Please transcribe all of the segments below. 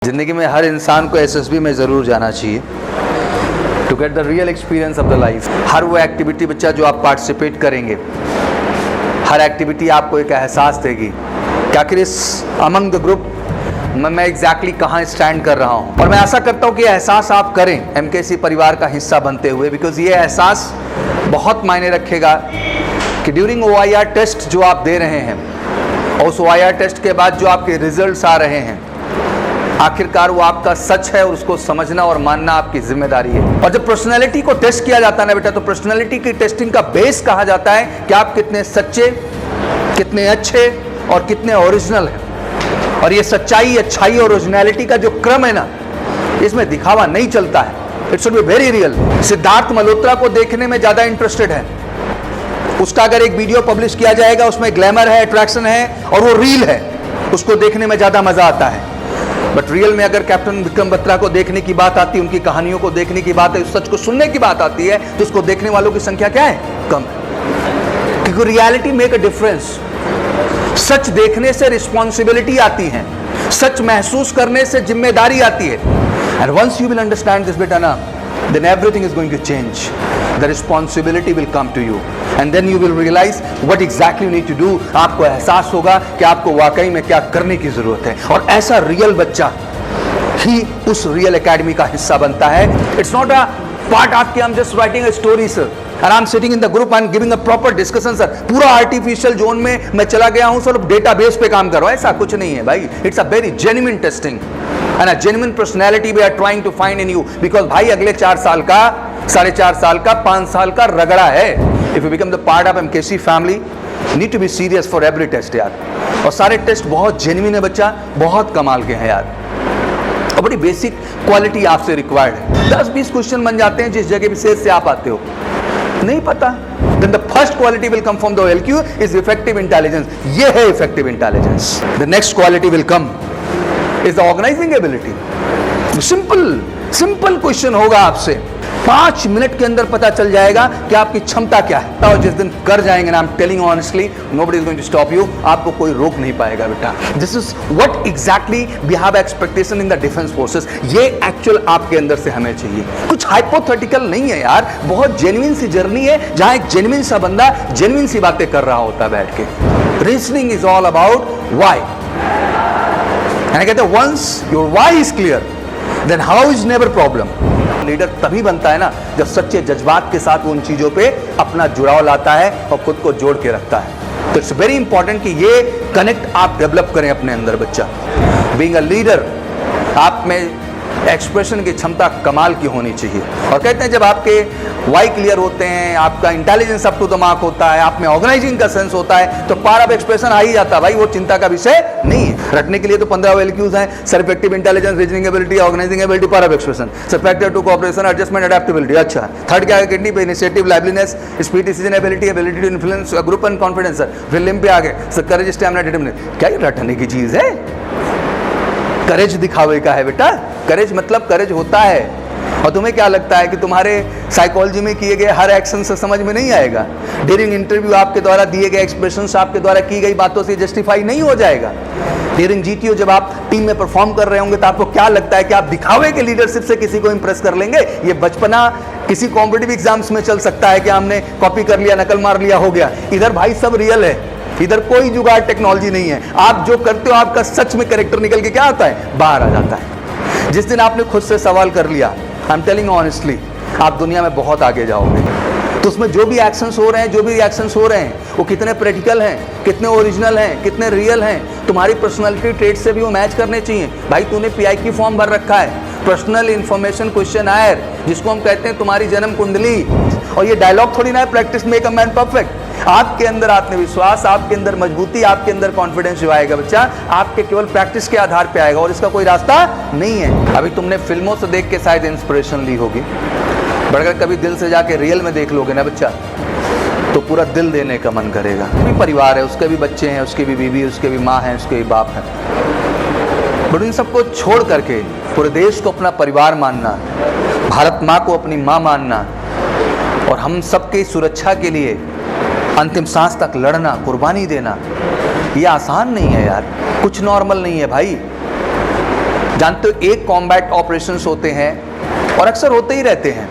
ज़िंदगी में हर इंसान को एसएसबी में ज़रूर जाना चाहिए to get the real experience of the life. हर वो एक्टिविटी बच्चा जो आप पार्टिसिपेट करेंगे, हर एक्टिविटी आपको एक एहसास देगी कि आखिर इस अमंग द ग्रुप मैं एग्जैक्टली कहाँ स्टैंड कर रहा हूँ। और मैं आशा करता हूँ कि एहसास आप करें एमकेसी परिवार का हिस्सा बनते हुए, बिकॉज ये एहसास बहुत मायने रखेगा कि ड्यूरिंग OIR टेस्ट जो आप दे रहे हैं और उस OIR टेस्ट के बाद जो आपके रिजल्ट्स आ रहे हैं, आखिरकार वो आपका सच है और उसको समझना और मानना आपकी जिम्मेदारी है। और जब पर्सनैलिटी को टेस्ट किया जाता है ना बेटा, तो पर्सनैलिटी की टेस्टिंग का बेस कहा जाता है कि आप कितने सच्चे, कितने अच्छे और कितने ओरिजिनल हैं। और ये सच्चाई, अच्छाई और ओरिजिनलिटी का जो क्रम है ना, इसमें दिखावा नहीं चलता है। It should be very real. Siddharth Malhotra को देखने में ज्यादा इंटरेस्टेड है, उसका अगर एक वीडियो पब्लिश किया जाएगा उसमें ग्लैमर है, अट्रैक्शन है और वो रील है, उसको देखने में ज्यादा मजा आता है। बट रियल में अगर कैप्टन विक्रम बत्रा को देखने की बात आती है, उनकी कहानियों को देखने की बात है, सच को सुनने की बात आती है, तो उसको देखने वालों की संख्या क्या है? कम है। क्योंकि रियलिटी मेक अ डिफरेंस। सच देखने से रिस्पॉन्सिबिलिटी आती है, सच महसूस करने से जिम्मेदारी आती है। And once you will understand this बेटा ना, then everything is going to change. The responsibility will come to you and then you will realize what exactly you need to do. आपको एहसास होगा कि आपको वाकई में क्या करने की जरूरत है। और ऐसा रियल बच्चा ही उस रियल एकेडमी का हिस्सा बनता है। It's not a part आपके I'm just writing a story sir and I'm sitting in the group and giving a proper discussion sir। पूरा आर्टिफिशियल जोन में मैं चला गया हूँ सर, डेटाबेस पे काम कर रहा हूँ, ऐसा कुछ नहीं है भाई। It's a very genuine testing and a genuine personality we are trying to find in you, because भाई अगले 4 साल का, 4.5 साल का, 5 साल का रगड़ा है। If you become the part of MKC family, need to be serious for every test यार। और सारे टेस्ट बहुत जेन्युइन है बच्चा, बहुत कमाल के हैं यार, और बड़ी बेसिक क्वालिटी आपसे रिक्वायर्ड है। 10-20 क्वेश्चन बन जाते हैं जिस जगह विशेष से आप आते हो, नहीं पता, then the first quality will come from the OLQ is effective intelligence। ये है effective intelligence। The next quality will come is the organizing ability। Simple question होगा आपसे, 5 मिनट के अंदर पता चल जाएगा कि आपकी क्षमता क्या है। और जिस दिन कर जाएंगे ना, I am telling honestly, nobody is going to stop you. आपको कोई रोक नहीं पाएगा बेटा। This is what exactly we have expectation in the defence forces. ये एक्चुअल आपके अंदर से हमें चाहिए, कुछ हाइपोथेटिकल नहीं है यार, बहुत जेन्युइन सी जर्नी है जहां एक जेन्युइन सा बंदा जेन्युइन सी बातें कर रहा होता है बैठ के। Reasoning is all about why. And I get that once your why is clear, then how is never problem। Leader तभी बनता है ना जब सच्चे जज्बात के साथ वो उन चीजों पे अपना जुड़ाव लाता है और खुद को जोड़ के रखता है। तो इट्स वेरी इंपॉर्टेंट कि ये कनेक्ट आप डेवलप करें अपने अंदर बच्चा। बीइंग अ लीडर, आप में एक्सप्रेशन की क्षमता कमाल की होनी चाहिए। और कहते हैं जब आपके वाई क्लियर होते हैं, आपका intelligence up to the mark होता है, आप में ऑर्गेनाइजिंग का सेंस होता है, तो पार ऑफ एक्सप्रेशन आ ही जाता है भाई, वो चिंता का विषय नहीं है। रटने के लिए तो 15 OLQs हैं, sir effective intelligence, reasoning ability, organizing ability, power of expression, sir factor to cooperation, adjustment, adaptability. अच्छा, थर्ड क्या है? किडनी पे initiative, liveliness, speed decision ability, ability to influence group and confidence. Sir फिर limb पे आ गए, sir करेज, stamina, determination. क्या ये रटने की चीज है? करेज दिखावे का है बेटा। करेज मतलब करेज होता है। और तुम्हें क्या लगता है कि तुम्हारे साइकोलॉजी में किए गए हर एक्शन से समझ में नहीं आएगा? ड्यूरिंग इंटरव्यू आपके द्वारा दिए गए एक्सप्रेशंस, आपके द्वारा की गई बातों से जस्टिफाई नहीं हो जाएगा। ड्यूरिंग GTO जब आप टीम में परफॉर्म कर रहे होंगे तो आपको क्या लगता है कि आप दिखावे के लीडरशिप से किसी को इंप्रेस कर लेंगे? ये बचपना किसी कॉम्पिटिटिव एग्जाम्स में चल सकता है कि हमने कॉपी कर लिया, नकल मार लिया, हो गया। इधर भाई सब रियल है, इधर कोई जुगाड़ टेक्नोलॉजी नहीं है। आप जो करते हो आपका सच में कैरेक्टर निकल के क्या आता है? बाहर आ जाता है। जिस दिन आपने खुद से सवाल कर लिया, आई एम टेलिंग ऑनेस्टली, आप दुनिया में बहुत आगे जाओगे। तो उसमें जो भी एक्शंस हो रहे हैं, जो भी रिएक्शंस हो रहे हैं, वो कितने प्रैक्टिकल हैं, कितने ओरिजिनल हैं, कितने रियल हैं, तुम्हारी पर्सनालिटी ट्रेट से भी वो मैच करने चाहिए। भाई तूने PI फॉर्म भर रखा है, पर्सनल इंफॉर्मेशन क्वेश्चनायर, जिसको हम कहते हैं तुम्हारी जन्म कुंडली। और ये डायलॉग थोड़ी ना है, practice make a man perfect. आपके अंदर आत्मविश्वास, आपके अंदर मजबूती, आपके अंदर कॉन्फिडेंस जो आएगा बच्चा, आपके केवल प्रैक्टिस के आधार पे आएगा, और इसका कोई रास्ता नहीं है। अभी तुमने फिल्मों से देख के शायद इंस्पिरेशन ली होगी, बट अगर कभी दिल से जाके रियल में देख लोगे ना बच्चा, तो पूरा दिल देने का मन करेगा। भी परिवार है, उसके भी बच्चे हैं, उसकी भी बीवी, उसके भी माँ हैं, उसके भी बाप हैं, बट इन सबको छोड़ करके पूरे देश को अपना परिवार मानना, भारत माँ को अपनी माँ मानना, और हम सबकी सुरक्षा के लिए अंतिम सांस तक लड़ना, कुर्बानी देना, ये आसान नहीं है यार, कुछ नॉर्मल नहीं है भाई। जानते हो एक कॉम्बैट ऑपरेशंस होते हैं और अक्सर होते ही रहते हैं,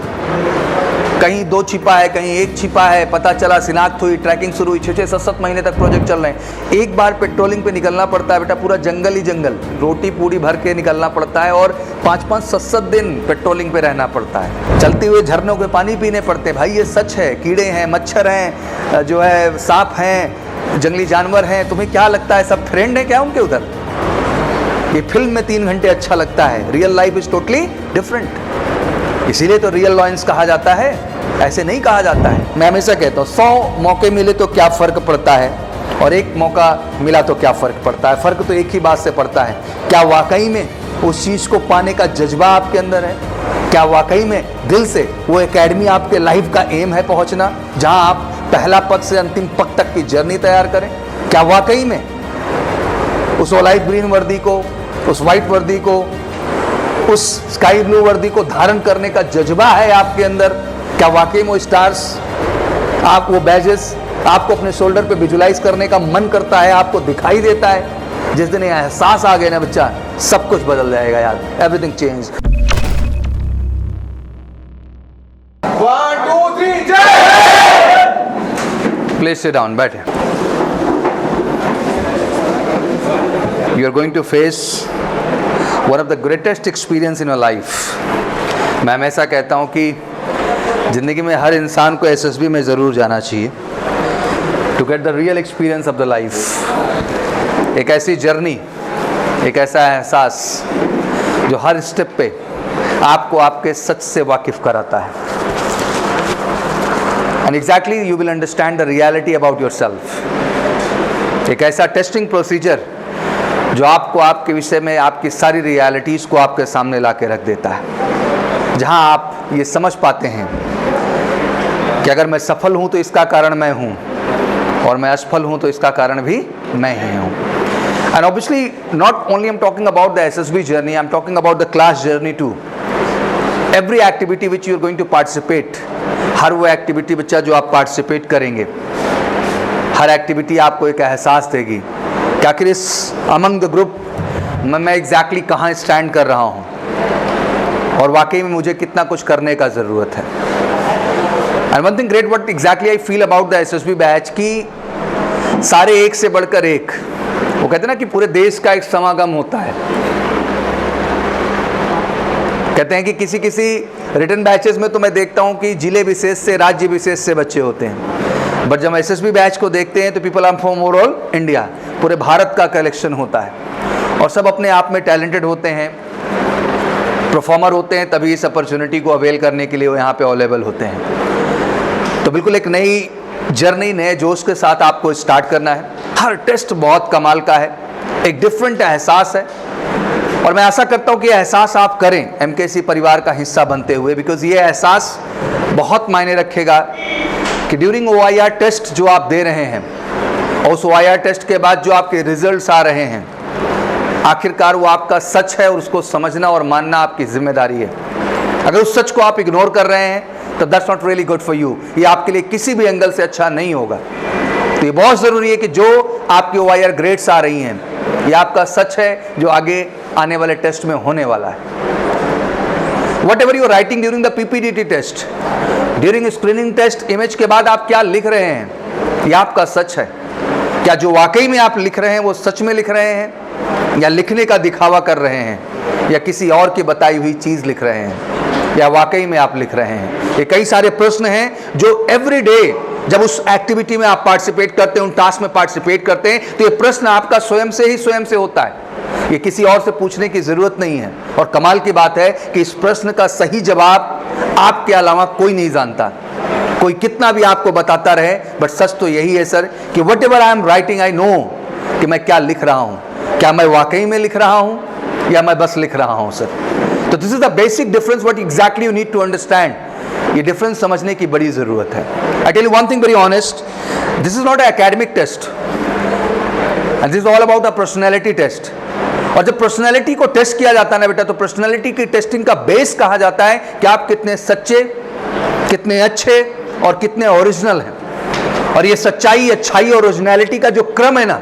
कहीं 2 छिपा है, कहीं 1 छिपा है, पता चला, शिनाख्त हुई, ट्रैकिंग शुरू हुई, 6-6, 7-7 महीने तक प्रोजेक्ट चल रहे हैं। एक बार पेट्रोलिंग पे निकलना पड़ता है बेटा, पूरा जंगल ही जंगल, रोटी पूड़ी भर के निकलना पड़ता है और 5-5, 7-7 दिन पेट्रोलिंग पे रहना पड़ता है। चलते हुए झरनों के पानी पीने पड़ते हैं। भाई ये सच है, कीड़े हैं, मच्छर हैं, जो है सांप हैं, जंगली जानवर हैं। तुम्हें क्या लगता है सब फ्रेंड है क्या उनके उधर? ये फिल्म में 3 घंटे अच्छा लगता है, real life is totally different. इसीलिए तो रियल लॉयंस कहा जाता है, ऐसे नहीं कहा जाता है। मैं हमेशा कहता हूँ 100 मौके मिले तो क्या फ़र्क पड़ता है और 1 मौका मिला तो क्या फ़र्क पड़ता है। फ़र्क तो एक ही बात से पड़ता है, क्या वाकई में उस चीज़ को पाने का जज्बा आपके अंदर है? क्या वाकई में दिल से वो एकेडमी आपके लाइफ का एम है पहुँचना, जहाँ आप पहला पद से अंतिम पद तक की जर्नी तैयार करें? क्या वाकई में उस ऑलाइट ग्रीन वर्दी को, उस वाइट वर्दी को, उस स्काई ब्लू वर्दी को धारण करने का जज्बा है आपके अंदर? क्या वाकई में वो स्टार्स, आप वो बैजेस आपको अपने शोल्डर पे विजुलाइज करने का मन करता है, आपको दिखाई देता है? जिस दिन ये एहसास आ गया ना बच्चा, सब कुछ बदल जाएगा यार। Everything change. 1 2 3 जय। प्लीज सिट डाउन, बैठे। You are going to face one of the greatest experience in your life. मैं हमेशा कहता हूँ कि ज़िंदगी में हर इंसान को एसएसबी में ज़रूर जाना चाहिए to get the real experience of the life. एक ऐसी जर्नी, एक ऐसा एहसास जो हर स्टेप पे आपको आपके सच से वाकिफ़ कराता है। And exactly you will understand the reality about your self. एक ऐसा टेस्टिंग प्रोसीजर जो आपको आपके विषय में आपकी सारी रियलिटीज़ को आपके सामने ला के रख देता है, जहां आप ये समझ पाते हैं कि अगर मैं सफल हूं तो इसका कारण मैं हूं और मैं असफल हूं तो इसका कारण भी मैं ही हूं। And obviously not only I am talking about the SSB journey, I am talking about the class journey too. Every activity which you are going to participate, हर वो एक्टिविटी बच्चा जो आप पार्टिसिपेट करेंगे, हर एक्टिविटी आपको एक एहसास देगी कि आखिर इस अमंग द ग्रुप में मैं एग्जैक्टली कहाँ स्टैंड कर रहा हूँ और वाकई में मुझे कितना कुछ करने का ज़रूरत है। And one thing great what exactly I feel about the SSB batch कि सारे एक से बढ़कर एक, वो कहते हैं ना कि पूरे देश का एक समागम होता है। कहते हैं कि किसी किसी रिटर्न बैचेस में तो मैं देखता हूँ कि जिले विशेष से, राज्य विशेष से बच्चे होते हैं, बट जब एसएसबी बैच को देखते हैं तो people are from overall India, पूरे भारत का कलेक्शन होता है और सब अपने आप में टैलेंटेड होते हैं, परफॉर्मर होते हैं, तभी इस अपॉर्चुनिटी को अवेल करने के लिए वो यहाँ पे अवेलेबल होते हैं। तो बिल्कुल एक नई जर्नी, नए जोश के साथ आपको स्टार्ट करना है। हर टेस्ट बहुत कमाल का है, एक डिफरेंट एहसास है और मैं आशा करता हूँ कि एहसास आप करें एमकेसी परिवार का हिस्सा बनते हुए, बिकॉज ये एहसास बहुत मायने रखेगा कि ड्यूरिंग OIR टेस्ट जो आप दे रहे हैं और उस OIR टेस्ट के बाद जो आपके रिजल्ट्स आ रहे हैं, आखिरकार वो आपका सच है और उसको समझना और मानना आपकी जिम्मेदारी है। अगर उस सच को आप इग्नोर कर रहे हैं तो that's not really good for you. ये आपके लिए किसी भी एंगल से अच्छा नहीं होगा। तो ये बहुत ज़रूरी है कि जो आपकी OIR ग्रेड्स आ रही हैं, ये आपका सच है जो आगे आने वाले टेस्ट में होने वाला है। Whatever you are writing during the PPDT test, during screening test, image के बाद आप क्या लिख रहे हैं, ये आपका सच है। क्या जो वाकई में आप लिख रहे हैं वो सच में लिख रहे हैं, या लिखने का दिखावा कर रहे हैं, या किसी और की बताई हुई चीज़ लिख रहे हैं, या वाकई में आप लिख रहे हैं? ये कई सारे प्रश्न हैं जो एवरी डे जब उस एक्टिविटी में आप पार्टिसिपेट करते हैं, उन टास्क में पार्टिसिपेट करते हैं, तो ये प्रश्न आपका स्वयं से होता है। ये किसी और से पूछने की ज़रूरत नहीं है। और कमाल की बात है कि इस प्रश्न का सही जवाब आपके अलावा कोई नहीं जानता। कोई कितना भी आपको बताता रहे, बट सच तो यही है सर कि what ever I am writing, I know कि मैं क्या लिख रहा हूँ। क्या मैं वाकई में लिख रहा हूँ या मैं बस लिख रहा हूँ सर? तो this is the basic difference what exactly you need to understand. ये डिफरेंस समझने की बड़ी ज़रूरत है। I tell you one thing very honest, this is not a academic test and this is all about a personality test. और जब personality को test किया जाता है ना बेटा, तो पर्सनैलिटी की टेस्टिंग का बेस कहा जाता है कि आप कितने सच्चे, कितने अच्छे और कितने ओरिजिनल हैं। और ये सच्चाई, अच्छाई और ओरिजिनलिटी का जो क्रम है ना,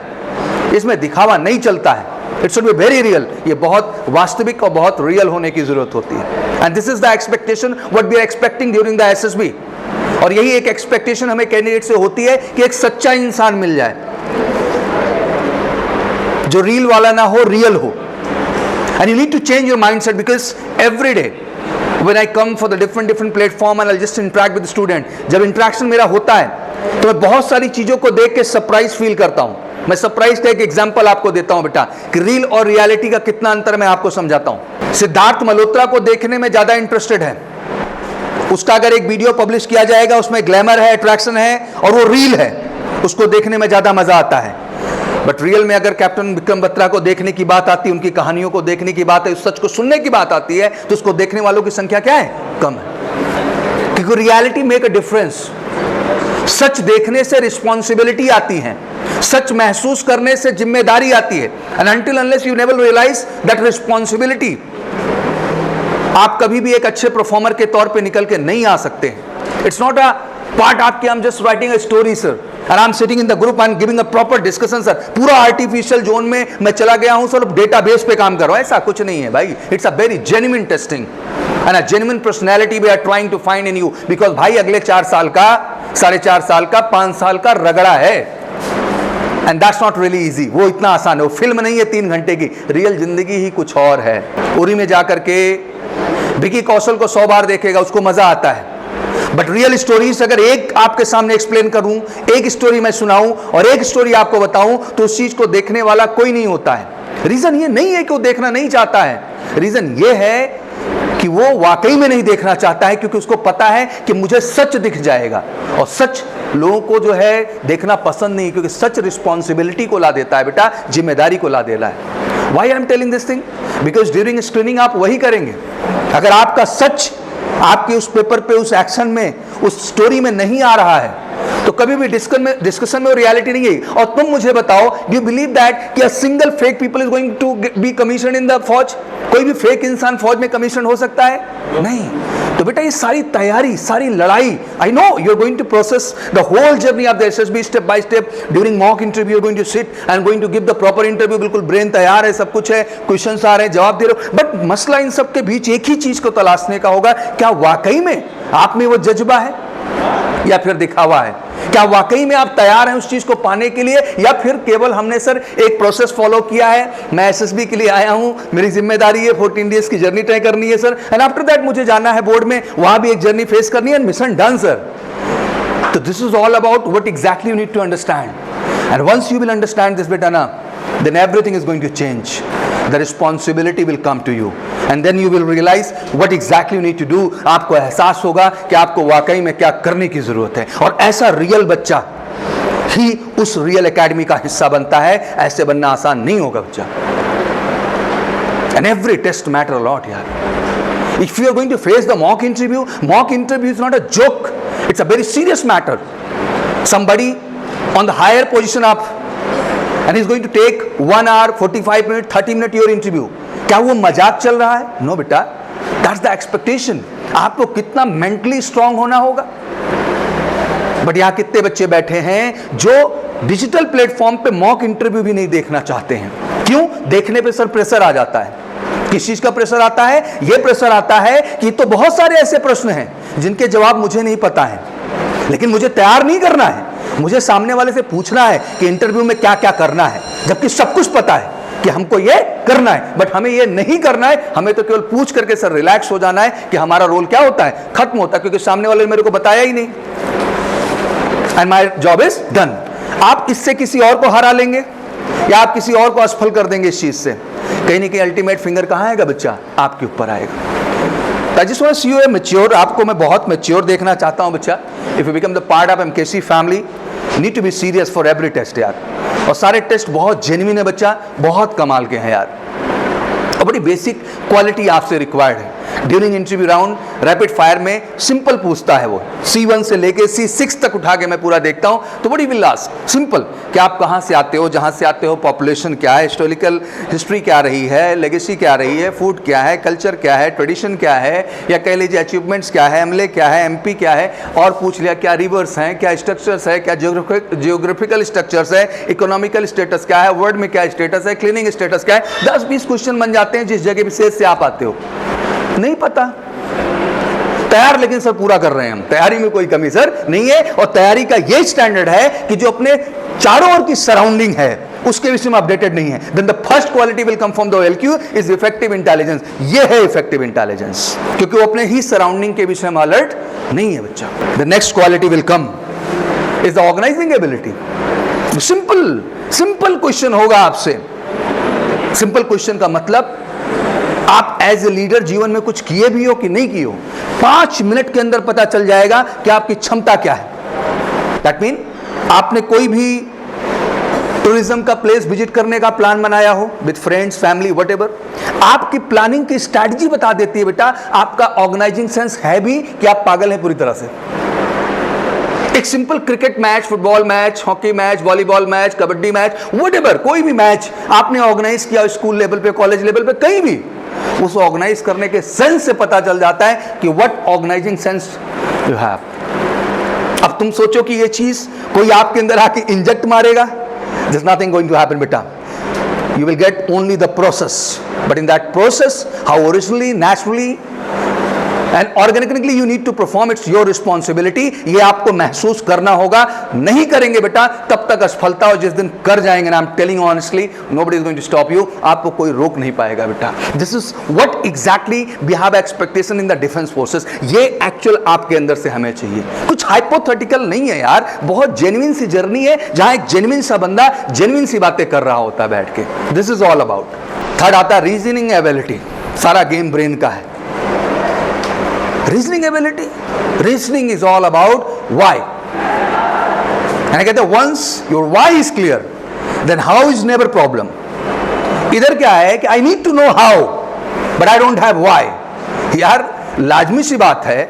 इसमें दिखावा नहीं चलता है। It should be very real. ये बहुत वास्तविक और बहुत रियल होने की जरूरत होती है। And this is the expectation what we are expecting during the SSB. और यही एक एक्सपेक्टेशन हमें कैंडिडेट से होती है कि एक सच्चा इंसान मिल जाए, जो रील वाला ना हो, रियल हो। And you need to change your mindset, because every day when I come for the different platform and I'll just interact with the student, जब इंटरेक्शन मेरा होता है तो मैं बहुत सारी चीजों को देख के सरप्राइज फील करता हूं। मैं सरप्राइज का एक एग्जांपल आपको देता हूं बेटा, कि रील और रियलिटी का कितना अंतर मैं आपको समझाता हूं। सिद्धार्थ मल्होत्रा को देखने में ज्यादा इंटरेस्टेड है, उसका अगर एक वीडियो पब्लिश किया जाएगा उसमें ग्लैमर है, अट्रैक्शन है और वो रील है, उसको देखने में ज्यादा मजा आता है। बट रियल में अगर कैप्टन विक्रम बत्रा को देखने की बात आती है, उनकी कहानियों को देखने की बात है, उस सच को सुनने की बात आती है, तो उसको देखने वालों की संख्या क्या है? कम है। क्योंकि रियलिटी मेक अ डिफरेंस। सच देखने से रिस्पॉन्सिबिलिटी आती है, सच महसूस करने से जिम्मेदारी आती है। And until unless you never realize that responsibility, आप कभी भी एक अच्छे परफॉर्मर के तौर पे निकल के नहीं आ सकते। इट्स नॉट अ पार्ट आपके, I am just writing a story sir and I'm sitting in the group and giving a proper discussion sir, पूरा आर्टिफिशियल जोन में मैं चला गया हूं सर, डेटाबेस पे काम कर रहा हूं, ऐसा कुछ नहीं है भाई। It's a very genuine testing and a genuine personality we are trying to find in you, because भाई अगले 4 साल का, 4.5 साल का, 5 साल का रगड़ा है। And that's not really easy. वो इतना आसान है, वो फिल्म नहीं है 3 घंटे की, रियल जिंदगी ही कुछ और है। उरी में जाकर के विकी कौशल को 100 बार देखेगा, उसको मजा आता है। बट रियल स्टोरीज अगर एक आपके सामने एक्सप्लेन करूं, एक स्टोरी मैं सुनाऊं और एक स्टोरी आपको बताऊं, तो उस चीज को देखने वाला कोई नहीं होता है। रीजन ये नहीं है कि वो देखना नहीं चाहता है, रीजन ये है कि वो वाकई में नहीं देखना चाहता है, क्योंकि उसको पता है कि मुझे सच दिख जाएगा। और सच लोगों को जो है देखना पसंद नहीं, क्योंकि सच रिस्पॉन्सिबिलिटी को ला देता है बेटा, जिम्मेदारी को ला देता है। Why I am telling this thing? Because during screening आप वही करेंगे। अगर आपका सच आपके उस पेपर पे, उस एक्शन में, उस स्टोरी में नहीं आ रहा है, तो कभी भी डिस्कशन में वो रियलिटी नहीं है। और तुम मुझे बताओ, डू यू बिलीव दैट कि a single fake people is going to be commission in the फौज? कोई भी फेक इंसान फौज में कमीशन हो सकता है? नहीं। तो बेटा ये सारी तैयारी, सारी लड़ाई, I know you are going to process the whole journey of the SSB step by step. During mock interview you are going to sit and going to give the proper interview, बिल्कुल brain तैयार है, सब कुछ है, questions आ रहे हैं, जवाब दे रहे हो। बट मसला इन सब के बीच एक ही चीज को तलाशने का होगा, क्या वाकई में आप में वो जज्बा है या फिर दिखावा है? क्या वाकई में आप तैयार हैं उस चीज को पाने के लिए, या फिर केवल हमने सर एक प्रोसेस फॉलो किया है, मैं एसएसबी के लिए आया हूं, मेरी जिम्मेदारी है 14 डेज की जर्नी तय करनी है सर, एंड आफ्टर दैट मुझे जाना है बोर्ड में, वहां भी एक जर्नी फेस करनी है, मिशन डन सर। तो this is all about what exactly you need to understand, and once you will understand this बेटा ना, then everything is going to change. The responsibility will come to you and then you will realize what exactly you need to do. आपको एहसास होगा कि आपको वाकई में क्या करने की जरूरत है। और ऐसा रियल बच्चा ही उस रियल एकेडमी का हिस्सा बनता है, ऐसे बनना आसान नहीं होगा बच्चा। And every test matter a lot यार। If you are going to face the mock interview is not a joke. It's a very serious matter. Somebody on the higher position up and he's going to take 1 hour, 45 minutes, 30 minutes your interview. क्या वो मजाक चल रहा है? No बेटा, that's the expectation. आपको कितना mentally strong होना होगा। बट यहाँ कितने बच्चे बैठे हैं जो डिजिटल प्लेटफॉर्म पे मॉक इंटरव्यू भी नहीं देखना चाहते हैं? क्यों? देखने पे सर प्रेशर आ जाता है। किस चीज का प्रेशर आता है? ये प्रेशर आता है कि तो बहुत सारे ऐसे प्रश्न हैं जिनके जवाब मुझे नहीं पता है, लेकिन मुझे तैयार नहीं करना है। मुझे सामने वाले से पूछना है कि इंटरव्यू में क्या क्या करना है, जबकि सब कुछ पता है कि हमको ये करना है, बट हमें ये नहीं करना है। हमें तो केवल पूछ करके सर रिलैक्स हो जाना है कि हमारा रोल क्या होता है, खत्म होता है, क्योंकि सामने वाले ने मेरे को बताया ही नहीं, and my job is done. आप इससे किसी और को हरा लेंगे या आप किसी और को असफल कर देंगे इस चीज से, कहीं ना कहीं अल्टीमेट फिंगर कहाँ आएगा बच्चा? आपके ऊपर आएगा। I just want to see you a mature, आपको मैं बहुत mature देखना चाहता हूँ बच्चा। If you become the part of MKC family, need to be serious for every test यार। और सारे टेस्ट बहुत जेन्युइन है बच्चा, बहुत कमाल के हैं यार, और बड़ी बेसिक क्वालिटी आपसे रिक्वायर्ड है। During interview round rapid fire में सिंपल पूछता है वो, C1 से लेके C6 तक उठा के मैं पूरा देखता हूं, तो what he will ask, simple कि आप कहां से आते हो, जहां से आते हो पॉपुलेशन क्या है, हिस्टोरिकल हिस्ट्री क्या रही है, लेगेसी क्या रही है, फूड क्या है, कल्चर क्या है, ट्रेडिशन क्या है, या कह लीजिए अचीवमेंट्स क्या है, एमएलए क्या है, एमपी क्या है, और पूछ लिया क्या रिवर्स हैं, क्या स्ट्रक्चर्स है, क्या जियोग्राफिकल स्ट्रक्चर्स है, इकोनॉमिकल स्टेटस क्या है, वर्ल्ड में क्या स्टेटस है, क्लीनिंग स्टेटस क्या है। 10-20 क्वेश्चन बन जाते हैं जिस जगह विशेष से आप आते हो। नहीं पता, तैयार लेकिन सर पूरा कर रहे हैं हम, तैयारी में कोई कमी सर नहीं है, और तैयारी का ये स्टैंडर्ड है कि जो अपने चारों ओर की सराउंडिंग है उसके विषय में अपडेटेड नहीं है। Then the first quality will come from the OLQ is effective intelligence. ये है इफेक्टिव इंटेलिजेंस, क्योंकि वो अपने ही सराउंडिंग के विषय में अलर्ट नहीं है बच्चा। The next quality will come is the organizing ability. Simple question होगा आपसे। सिंपल क्वेश्चन का मतलब आप एज ए लीडर जीवन में कुछ किए भी हो कि नहीं किए हो, 5 मिनट के अंदर पता चल जाएगा कि आपकी क्षमता क्या है। दैट मीन आपने कोई भी टूरिज्म का प्लेस विजिट करने का प्लान बनाया हो विद फ्रेंड्स, फैमिली, व्हाटएवर, आपकी प्लानिंग की स्ट्रैटेजी बता देती है बेटा आपका ऑर्गेनाइजिंग सेंस है भी कि आप पागल हैं पूरी तरह से। एक simple cricket match, football match, hockey match, volleyball match, kabaddi match, whatever, कोई भी मैच आपने ऑर्गेनाइज किया स्कूल लेवल पे, कॉलेज लेवल पे, कहीं भी, उस ऑर्गेनाइज करने के सेंस से पता चल जाता है कि what organizing sense you have. अब तुम सोचो कि ये चीज कोई आपके अंदर आके इंजेक्ट मारेगा, there's nothing going to happen beta. You will get only the process, but in that process how originally, naturally and organically you need to perform, it's your responsibility। ये आपको महसूस करना होगा। नहीं करेंगे बेटा तब तक असफलता, और जिस दिन कर जाएंगे ना, I'm telling you honestly, nobody is going to stop you, आपको कोई रोक नहीं पाएगा बेटा। This is what exactly we have expectation in the defense forces। ये एक्चुअल आपके अंदर से हमें चाहिए, कुछ हाइपोथेटिकल नहीं है यार, बहुत जेन्युइन सी जर्नी है जहां एक जेन्युइन सा बंदा जेन्युइन सी बातें कर रहा होता है बैठ के। This is all about. Third आता है रीजनिंग एबिलिटी। सारा गेम ब्रेन का है। Reasoning ability, reasoning is all about why, and I get that once your why is clear, then how is never problem। इधर क्या है कि I need to know how, but I don't have why। यार लाजमी सी बात है,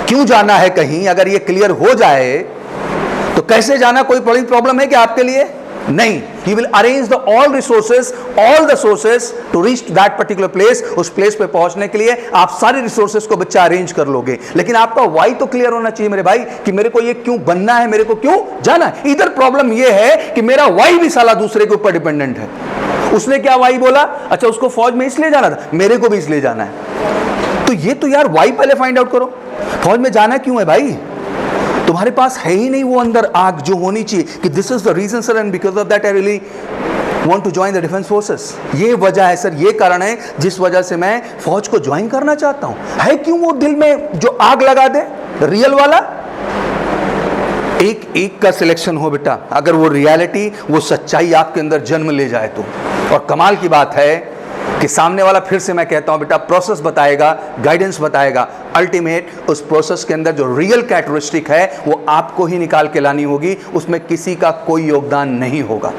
क्यों जाना है कहीं, अगर ये क्लियर हो जाए तो कैसे जाना कोई बड़ी प्रॉब्लम है क्या आपके लिए? नहीं। He will arrange the all resources, all the sources to reach to that particular place। उस प्लेस पे पहुंचने के लिए आप सारे रिसोर्सेज को बच्चा अरेंज कर लोगे, लेकिन आपका वाई तो क्लियर होना चाहिए मेरे भाई कि मेरे को ये क्यों बनना है, मेरे को क्यों जाना है। इधर प्रॉब्लम ये है कि मेरा वाई भी साला दूसरे के ऊपर डिपेंडेंट है। उसने क्या वाई बोला, अच्छा उसको फौज में इसलिए जाना था, मेरे को भी इसलिए जाना है। तो ये तो यार वाई पहले फाइंड आउट करो, फौज में जाना क्यों है भाई? तुम्हारे पास है ही नहीं वो अंदर आग जो होनी चाहिए कि this is the reason sir, and because of that I really want to join the defence forces. ये वजह है सर, ये कारण है जिस वजह से मैं फौज को ज्वाइन करना चाहता हूं। है क्यों वो दिल में जो आग लगा दे, रियल वाला। एक का सिलेक्शन हो बेटा, अगर वो रियलिटी, वो सच्चाई आपके अंदर जन्म ले जाए तो। और कमाल की बात है कि सामने वाला, फिर से मैं कहता हूं बेटा, प्रोसेस बताएगा, गाइडेंस बताएगा, अल्टीमेट उस प्रोसेस के अंदर जो रियल कैरेक्टरिस्टिक है वो आपको ही निकाल के लानी होगी, उसमें किसी का कोई योगदान नहीं होगा।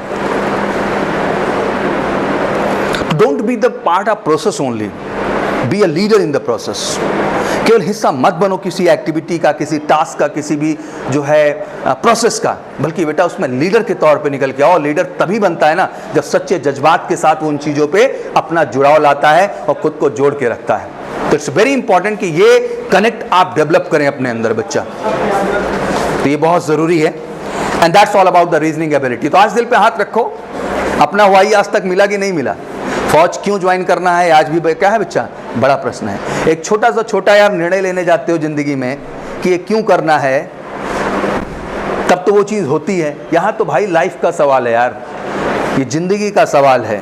Don't be the part of process only, be a leader in the process. केवल हिस्सा मत बनो किसी एक्टिविटी का, किसी टास्क का, किसी भी जो है प्रोसेस का, बल्कि बेटा उसमें लीडर के तौर पे निकल के आओ। लीडर तभी बनता है ना जब सच्चे जज्बात के साथ उन चीज़ों पे अपना जुड़ाव लाता है और खुद को जोड़ के रखता है। तो इट्स वेरी इंपॉर्टेंट कि ये कनेक्ट आप डेवलप करें अपने अंदर बच्चा, तो ये बहुत ज़रूरी है। And that's all about the reasoning ability. तो आज दिल पे हाथ रखो, अपना वाई आज तक मिला कि नहीं मिला? फौज क्यों ज्वाइन करना है आज भी क्या है बच्चा, बड़ा प्रश्न है। एक छोटा यार निर्णय लेने जाते हो जिंदगी में कि ये क्यों करना है, तब तो वो चीज़ होती है। यहाँ तो भाई लाइफ का सवाल है यार, ये जिंदगी का सवाल है।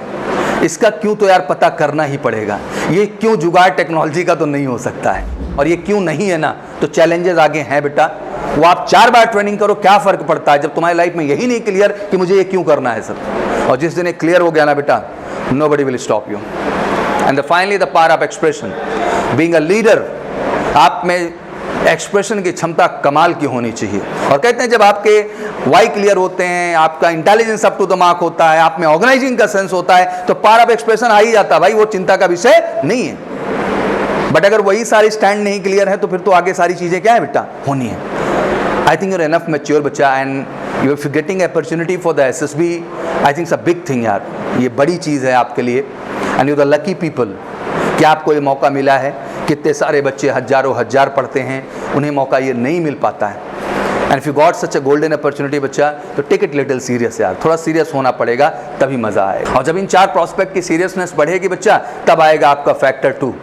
इसका क्यों तो यार पता करना ही पड़ेगा। ये क्यों जुगाड़ टेक्नोलॉजी का तो नहीं हो सकता है, और ये क्यों नहीं है ना, तो चैलेंजेस आगे हैं बेटा। वो आप 4 बार ट्रेनिंग करो, क्या फ़र्क पड़ता है जब तुम्हारी लाइफ में यही नहीं क्लियर कि मुझे ये क्यों करना है सर। और जिस दिन ये क्लियर हो गया ना बेटा, nobody will stop you। and finally the power of expression, being a leader, आप में एक्सप्रेशन की क्षमता कमाल की होनी चाहिए। और कहते हैं जब आपके वाई क्लियर होते हैं, आपका intelligence up to the mark होता है, आप में ऑर्गेनाइजिंग का सेंस होता है, तो पावर ऑफ एक्सप्रेशन आ ही जाता है भाई, वो चिंता का विषय नहीं है। बट अगर वही सारे स्टैंड नहीं क्लियर है तो फिर तो आगे सारी चीज़ें क्या है बेटा, होनी है। I think your enough mature बच्चा and you are getting opportunity for the SSB। I think it's a big thing यार, ये बड़ी चीज़ है आपके लिए and you the lucky people कि आपको ये मौका मिला है। कितने सारे बच्चे हजारों हजार पढ़ते हैं, उन्हें मौका ये नहीं मिल पाता है। And if you got such a golden opportunity बच्चा, तो टेक इट लिटिल सीरियस यार, थोड़ा सीरियस होना पड़ेगा तभी मज़ा आएगा। और जब इन 4 प्रॉस्पेक्ट की सीरियसनेस बढ़ेगी बच्चा, तब आएगा आपका फैक्टर 2,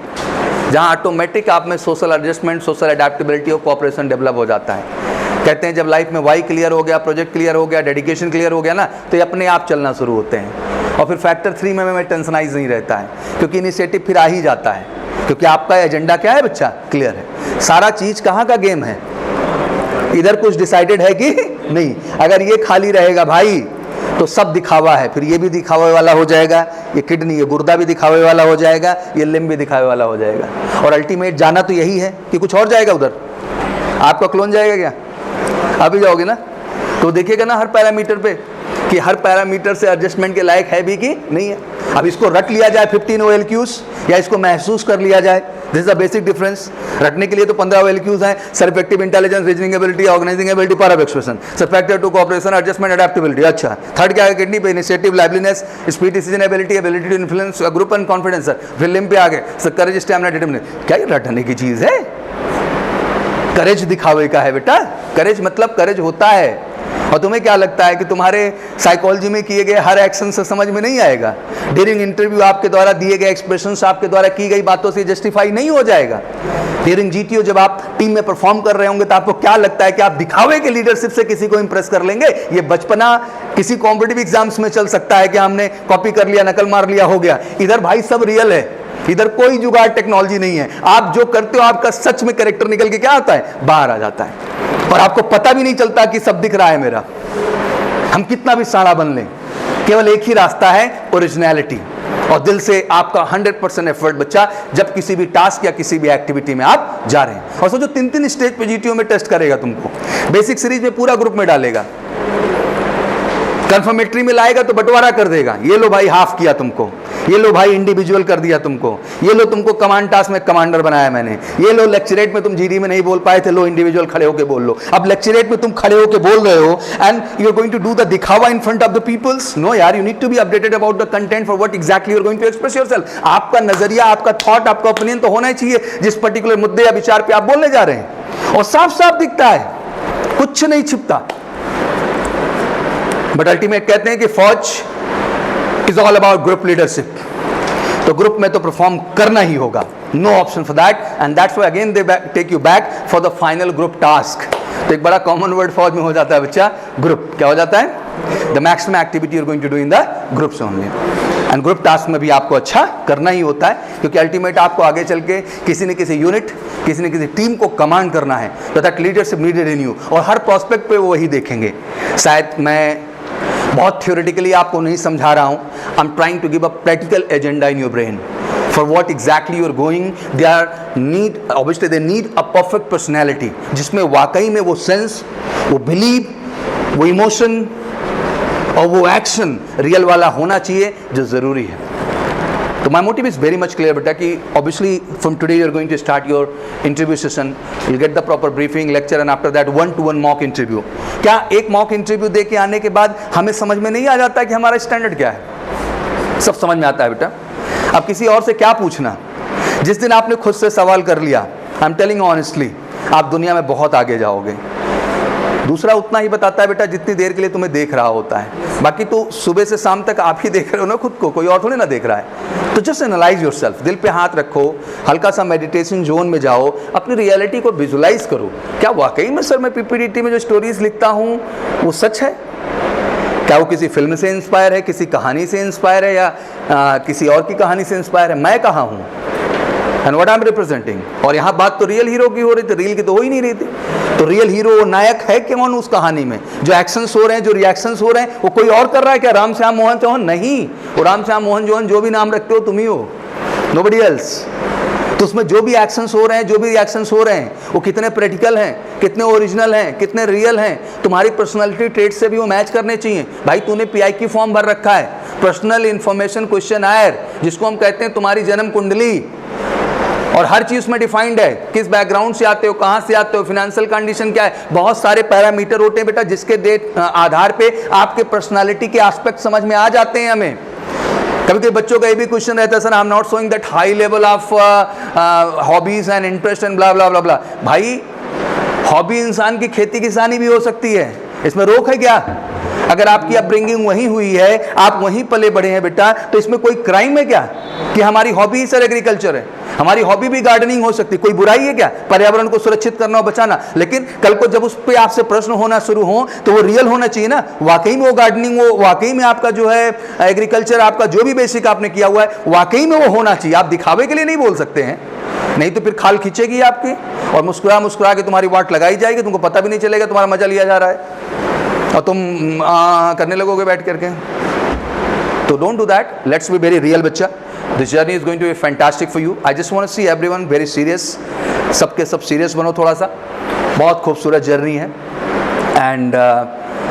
जहाँ ऑटोमेटिक आप में सोशल एडजस्टमेंट, सोशल अडेप्टेबिलिटी और कोऑपरेशन डेवलप हो जाता है। कहते हैं जब लाइफ में वाई क्लियर हो गया, प्रोजेक्ट क्लियर हो गया, डेडिकेशन क्लियर हो गया ना, तो ये अपने आप चलना शुरू होते हैं। और फिर फैक्टर 3 में टेंशनाइज नहीं रहता है, क्योंकि इनिशिएटिव फिर आ ही जाता है, क्योंकि आपका एजेंडा क्या है बच्चा, क्लियर है। सारा चीज़ कहाँ का गेम है, इधर कुछ डिसाइडेड है कि नहीं। अगर ये खाली रहेगा भाई तो सब दिखावा है, फिर ये भी दिखावे वाला हो जाएगा, ये किडनी, ये गुर्दा भी दिखावे वाला हो जाएगा, ये लिम्ब भी दिखावे वाला हो जाएगा। और अल्टीमेट जाना तो यही है कि कुछ और जाएगा उधर। आपका क्लोन जाएगा क्या, आप ही जाओगे ना, तो देखिएगा ना हर पैरामीटर पे कि हर पैरामीटर से एडजस्टमेंट के लायक है भी कि नहीं है। अब इसको रट लिया जाए 15 OLQs या इसको महसूस कर लिया जाए, this is the basic difference. रटने के लिए तो 15 OLQs हैं, effective intelligence, reasoning ability, organizing ability, power of expression, effective to cooperation, adjustment, adaptability. अच्छा, थर्ड क्या है, किडनी पे initiative, liveliness, speed, decision ability, ability to influence group and confidence. Sir फिर लिम्ब पे आ गए, सर करेज, stamina, determination. क्या ये रटने की चीज़ है? करेज दिखावे का है बेटा, करेज मतलब करेज होता है। और तुम्हें क्या लगता है कि तुम्हारे साइकोलॉजी में किए गए हर एक्शन से समझ में नहीं आएगा? ड्यूरिंग इंटरव्यू आपके द्वारा दिए गए एक्सप्रेशंस, आपके द्वारा की गई बातों से जस्टिफाई नहीं हो जाएगा। ड्यूरिंग GTO जब आप टीम में परफॉर्म कर रहे होंगे तो आपको क्या लगता है कि आप दिखावे के लीडरशिप से किसी को इंप्रेस कर लेंगे? ये बचपना किसी कॉम्पिटिटिव एग्जाम्स में चल सकता है कि हमने कॉपी कर लिया, नकल मार लिया, हो गया। इधर भाई सब रियल है, इधर कोई जुगाड़ टेक्नोलॉजी नहीं है। आप जो करते हो आपका सच में कैरेक्टर निकल के क्या आता है, बाहर आ जाता है, और आपको पता भी नहीं चलता कि सब दिख रहा है मेरा। हम कितना भी साड़ा बन लें, केवल एक ही रास्ता है, ओरिजिनलिटी, और दिल से आपका 100% एफर्ट बच्चा जब किसी भी टास्क या किसी भी एक्टिविटी में आप जा रहे हैं। और सोचो 3 स्टेज पे GTO में टेस्ट करेगा तुमको, बेसिक सीरीज में पूरा ग्रुप में डालेगा, कंफर्मेटरी में लाएगा तो बंटवारा कर देगा, ये लो भाई हाफ किया तुमको, ये लो भाई इंडिविजुअल कर दिया तुमको, ये लो तुमको कमांड टास्क में कमांडर बनाया मैंने, ये लो लेक्चरेट में तुम GD में नहीं बोल पाए थे, लो इंडिविजुअल खड़े होके बोल लो। अब लेक्चरेट में तुम खड़े होके बोल रहे हो and you are going to do the दिखावा in front of the peoples. No यार, you need to be updated about the content for what exactly you are going to express yourself. आपका नजरिया, आपका थॉट, आपका opinion तो होना ही चाहिए जिस पर्टिकुलर मुद्दे या विचार पे आप बोलने जा रहे हैं, और साफ साफ दिखता है, कुछ नहीं छिपता। बट अल्टीमेट कहते हैं कि फौज is all about group leadership, तो ग्रुप में तो परफॉर्म करना ही होगा, no option for that, and that's why again they take you back for the final group task. तो एक बड़ा कॉमन वर्ड फौज में हो जाता है बच्चा, ग्रुप। क्या हो जाता है? The maximum activity you are going to do in the groups only, and group task में भी आपको अच्छा करना ही होता है, क्योंकि अल्टीमेट आपको आगे चल के किसी न किसी यूनिट, किसी न किसी टीम को कमांड करना है, तो that leadership needed in you, और हर प्रोस्पेक्ट पे वो वही देखेंगे। शायद मैं बहुत थ्योरेटिकली आपको नहीं समझा रहा हूँ, I am trying to give a practical agenda in your brain for what exactly you are going. They are need, obviously they need a perfect personality, जिसमें वाकई में वो सेंस, वो बिलीव, वो इमोशन और वो एक्शन रियल वाला होना चाहिए जो ज़रूरी है। तो my motive is very much clear बेटा कि obviously from today you are going to start your interview session, you get the proper briefing, lecture, and after that 1-to-1 mock interview. क्या एक मॉक इंटरव्यू दे के आने के बाद हमें समझ में नहीं आ जाता कि हमारा स्टैंडर्ड क्या है? सब समझ में आता है बेटा। अब किसी और से क्या पूछना, जिस दिन आपने खुद से सवाल कर लिया, आई एम टेलिंग ऑनेस्टली, आप दुनिया में बहुत आगे जाओगे। दूसरा उतना ही बताता है बेटा जितनी देर के लिए तुम्हें देख रहा होता है, बाकी तो सुबह से शाम तक आप ही देख रहे हो ना खुद को, कोई और थोड़ी ना देख रहा है। तो जस्ट एनालाइज योरसेल्फ, दिल पे हाथ रखो, हल्का सा मेडिटेशन जोन में जाओ, अपनी रियलिटी को विजुलाइज करो। क्या वाकई में सर मैं PPDT में जो स्टोरीज लिखता हूँ वो सच है? क्या वो किसी फिल्म से इंस्पायर है, किसी कहानी से इंस्पायर है, या किसी और की कहानी से इंस्पायर है? मैं कहाँ हूँ and what I am representing? और यहाँ बात तो रियल हीरो की हो रही थी, रियल की तो हो ही नहीं रही थी। तो रियल हीरो, वो नायक है कौन उस कहानी में? जो एक्शंस हो रहे हैं, जो रिएक्शंस हो रहे हैं, वो कोई और कर रहा है क्या? राम श्याम मोहन चौहान नहीं, वो राम श्याम मोहन चौहान जो भी नाम रखते हो तुम ही हो, नोबडी एल्स। तो उसमें जो भी एक्शंस हो रहे हैं, जो भी रिएक्शंस हो रहे हैं, वो कितने प्रैक्टिकल हैं, कितने ओरिजिनल हैं, कितने रियल हैं, तुम्हारी पर्सनालिटी ट्रेट से भी वो मैच करने चाहिए। भाई तूने PI की फॉर्म भर रखा है, पर्सनल इंफॉर्मेशन क्वेश्चन आयर, जिसको हम कहते हैं तुम्हारी जन्म कुंडली, और हर चीज में डिफाइंड है, किस बैकग्राउंड से आते हो, कहां से आते हो, फाइनेंशियल कंडीशन क्या है, बहुत सारे पैरामीटर होते हैं बेटा, जिसके आधार पे आपके पर्सनालिटी के एस्पेक्ट समझ में आ जाते हैं हमें। कभी कभी बच्चों का ये भी क्वेश्चन रहता है, sir I am not showing that high level of hobbies and interest and blah blah blah blah. भाई हॉबी इंसान की खेती किसानी भी हो सकती है, इसमें रोक है क्या? अगर आपकी अपब्रिंगिंग वहीं हुई है, आप वहीं पले बड़े हैं बेटा, तो इसमें कोई क्राइम है क्या कि हमारी हॉबी सर एग्रीकल्चर है? हमारी हॉबी भी गार्डनिंग हो सकती है, कोई बुराई है क्या? पर्यावरण को सुरक्षित करना और बचाना। लेकिन कल को जब उस पर आपसे प्रश्न होना शुरू हो तो वो रियल होना चाहिए ना, वाकई में वो गार्डनिंग हो, वाकई में आपका जो है एग्रीकल्चर, आपका जो भी बेसिक आपने किया हुआ है वाकई में वो होना चाहिए। आप दिखावे के लिए नहीं बोल सकते हैं, नहीं तो फिर खाल खींचेगी आपकी और मुस्कुरा मुस्कुरा के तुम्हारी वाट लगाई जाएगी, तुमको पता भी नहीं चलेगा तुम्हारा मजा लिया जा रहा है और तुम करने लगोगे बैठ करके। तो don't do that, let's be very real बच्चा। This journey is going to be fantastic for you. I just want to see everyone very serious, सबके सब सीरियस बनो थोड़ा सा। बहुत खूबसूरत जर्नी है एंड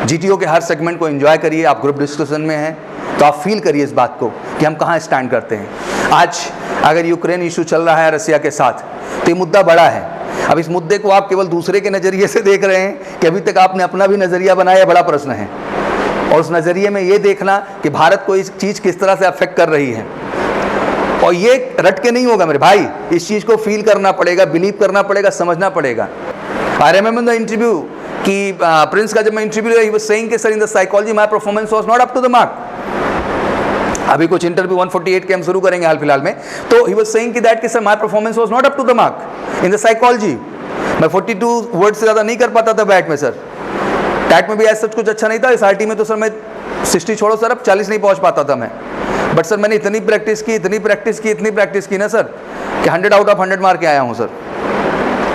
जीटीओ के हर सेगमेंट को एंजॉय करिए। आप ग्रुप डिस्कशन में हैं तो आप फील करिए इस बात को कि हम कहाँ स्टैंड करते हैं। आज अगर यूक्रेन इशू चल रहा है रसिया के साथ तो ये मुद्दा बड़ा है। अब इस मुद्दे को आप केवल दूसरे के नज़रिए से देख रहे हैं कि अभी तक आपने अपना भी नज़रिया बनाया, बड़ा प्रश्न है। और उस नज़रिए में ये देखना कि भारत को इस चीज़ किस तरह से अफेक्ट कर रही है, और ये रट के नहीं होगा मेरे भाई, इस चीज़ को फील करना पड़ेगा, बिलीव करना पड़ेगा, समझना पड़ेगा। आई रिमेंबर द इंटरव्यू कि प्रिंस का जब मैं इंटरव्यू लिया, ही वाज सेइंग कि sir in the psychology my performance was not up to the mark. अभी कुछ इंटरव्यू 148 के हम शुरू करेंगे हाल फिलहाल में, तो ही वाज सेइंग कि दैट कि sir my performance was not up to the mark in the psychology. मैं 42 वर्ड से ज़्यादा नहीं कर पाता था बैट में सर। टैट में भी ऐसा कुछ अच्छा नहीं था, इस आरटी में तो सर मैं 60 छोड़ो सर, अब 40 नहीं पहुंच पाता था मैं। बट सर मैंने इतनी प्रैक्टिस की ना सर कि 100 आउट ऑफ 100 मार के आया हूँ सर।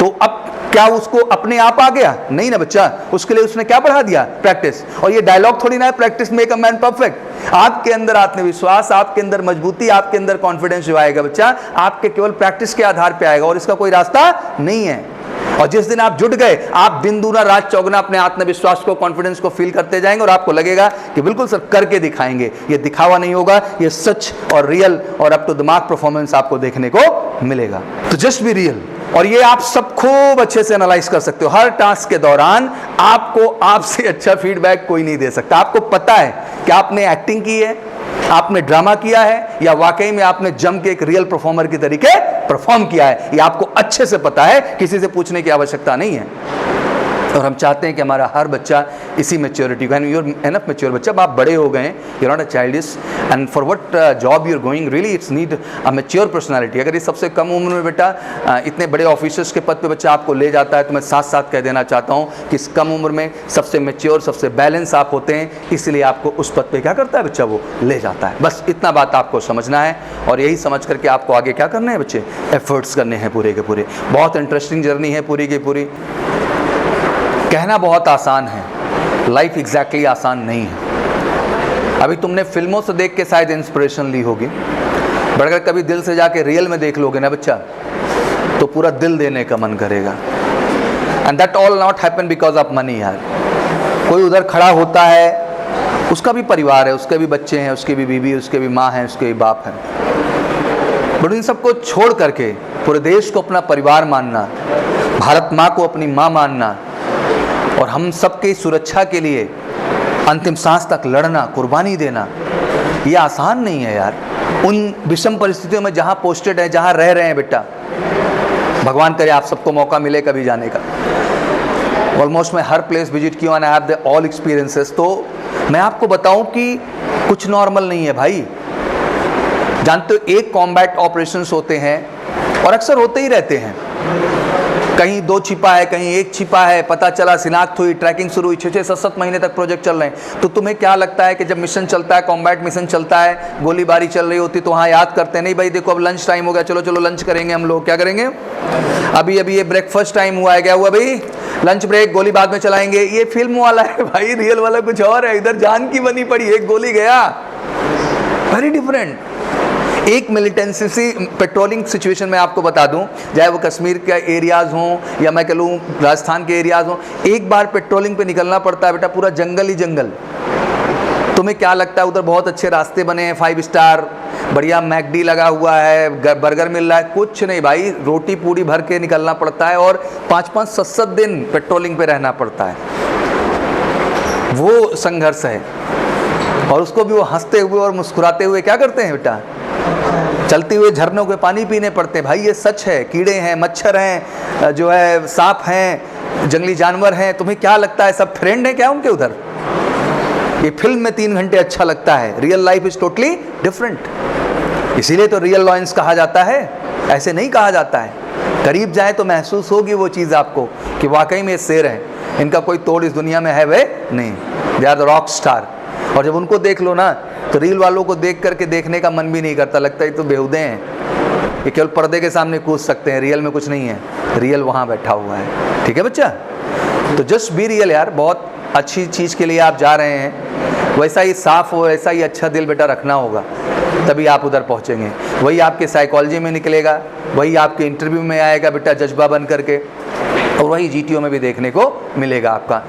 तो अब क्या उसको अपने आप आ गया? नहीं ना बच्चा, उसके लिए उसने क्या बढ़ा दिया? प्रैक्टिस। और ये डायलॉग थोड़ी ना है, practice make a man perfect. आपके अंदर आत्मविश्वास, आपके अंदर मजबूती, आपके अंदर कॉन्फिडेंस जो आएगा बच्चा, आपके केवल प्रैक्टिस के आधार पे आएगा और इसका कोई रास्ता नहीं है। और जिस दिन आप जुट गए, आप दिन दूना रात चौगुना अपने आत्मविश्वास को, कॉन्फिडेंस को फील करते जाएंगे और आपको लगेगा कि बिल्कुल सर करके दिखाएंगे। ये दिखावा नहीं होगा, ये सच और रियल और up to the mark performance आपको देखने को मिलेगा। तो जस्ट बी रियल। और ये आप सब खूब अच्छे से एनालाइज कर सकते हो। हर टास्क के दौरान आपको आपसे अच्छा फीडबैक कोई नहीं दे सकता। आपको पता है कि आपने एक्टिंग की है, आपने ड्रामा किया है, या वाकई में आपने जम के एक रियल परफॉर्मर की तरीके परफॉर्म किया है, ये आपको अच्छे से पता है, किसी से पूछने की आवश्यकता नहीं है। और हम चाहते हैं कि हमारा हर बच्चा इसी मैच्योरिटी को, and you are enough mature बच्चा, आप बड़े हो गए, you are not a childish, and for what job you are going really it's need a mature personality. अगर ये सबसे कम उम्र में बेटा इतने बड़े ऑफिसर्स के पद पे बच्चा आपको ले जाता है, तो मैं साथ साथ कह देना चाहता हूँ कि इस कम उम्र में सबसे मैच्योर, सबसे बैलेंस आप होते हैं, इसलिए आपको उस पद पे क्या करता है बच्चा, वो ले जाता है। बस इतना बात आपको समझना है, और यही समझ करके आपको आगे क्या करना है बच्चे, एफर्ट्स करने हैं पूरे के पूरे। बहुत इंटरेस्टिंग जर्नी है पूरी की पूरी। कहना बहुत आसान है, लाइफ एग्जैक्टली आसान नहीं है। अभी तुमने फिल्मों से देख के शायद इंस्पिरेशन ली होगी, बट अगर कभी दिल से जाके रियल में देख लोगे ना बच्चा, तो पूरा दिल देने का मन करेगा। And that all not happen because of money यार। कोई उधर खड़ा होता है, उसका भी परिवार है, उसके भी बच्चे हैं, उसकी भी बीवी, उसके भी माँ हैं, उसके भी बाप हैं, बट इन सबको छोड़ करके पूरे देश को अपना परिवार मानना, भारत माँ को अपनी माँ मानना, और हम सबकी सुरक्षा के लिए अंतिम सांस तक लड़ना, कुर्बानी देना, ये आसान नहीं है यार। उन विषम परिस्थितियों में जहाँ पोस्टेड है, जहाँ रह रहे हैं बेटा, भगवान करे आप सबको मौका मिले कभी जाने का। ऑलमोस्ट मैं हर प्लेस विजिट किया, and I have the all experiences. तो मैं आपको बताऊं कि कुछ नॉर्मल नहीं है भाई। जानते हो, एक कॉम्बैट ऑपरेशंस होते हैं और अक्सर होते ही रहते हैं, कहीं 2 छिपा है, कहीं 1 छिपा है, पता चला, शिनाख्त हुई, ट्रैकिंग शुरू हुई, 6-6, 7-7 महीने तक प्रोजेक्ट चल रहे हैं। तो तुम्हें क्या लगता है कि जब मिशन चलता है, कॉम्बैट मिशन चलता है, गोलीबारी चल रही होती, तो वहाँ याद करते हैं नहीं भाई देखो अब लंच टाइम हो गया, चलो चलो लंच करेंगे हम लोग। क्या करेंगे? अभी अभी ये ब्रेकफास्ट टाइम हुआ है, क्या हुआ भाई? लंच ब्रेक, गोली बाद में चलाएंगे। ये फिल्म वाला है भाई, रियल वाला कुछ और है। इधर जान की बनी पड़ी, एक गोली गया, वेरी डिफरेंट। एक मिलिटेंसी पेट्रोलिंग सिचुएशन में आपको बता दूं, चाहे वो कश्मीर के एरियाज़ हों या मैं कह लूँ राजस्थान के एरियाज़ हों, एक बार पेट्रोलिंग पे निकलना पड़ता है बेटा, पूरा जंगल ही जंगल। तुम्हें क्या लगता है उधर बहुत अच्छे रास्ते बने हैं, 5 स्टार, बढ़िया मैकडी लगा हुआ है, बर्गर मिल रहा है, कुछ नहीं भाई, रोटी पूरी भर के निकलना पड़ता है और 5-5, 7-7 दिन पेट्रोलिंग पे रहना पड़ता है। वो संघर्ष है, और उसको भी वो हंसते हुए और मुस्कुराते हुए क्या करते हैं बेटा, चलते हुए झरनों के पानी पीने पड़ते हैं। भाई ये सच है, कीड़े हैं, मच्छर हैं, जो है सांप हैं, जंगली जानवर हैं, तुम्हें क्या लगता है सब फ्रेंड हैं क्या उनके उधर? ये फिल्म में 3 घंटे अच्छा लगता है, real life is totally different. इसीलिए तो रियल लॉयंस कहा जाता है, ऐसे नहीं कहा जाता है। करीब जाए तो महसूस होगी वो चीज़ आपको कि वाकई में शेर हैं, इनका कोई तोड़ इस दुनिया में है वे नहीं, they are the rock star. और जब उनको देख लो ना तो रील वालों को देख करके देखने का मन भी नहीं करता, लगता है तो बेहुदे हैं, ये केवल पर्दे के सामने कूद सकते हैं, रियल में कुछ नहीं है, रियल वहाँ बैठा हुआ है। ठीक है बच्चा, तो जस्ट बी रियल यार, बहुत अच्छी चीज़ के लिए आप जा रहे हैं, वैसा ही साफ हो, वैसा ही अच्छा दिल बेटा रखना होगा, तभी आप उधर पहुँचेंगे। वही आपके साइकोलॉजी में निकलेगा, वही आपके इंटरव्यू में आएगा बेटा जज्बा बन करके, और वही जीटीओ में भी देखने को मिलेगा आपका।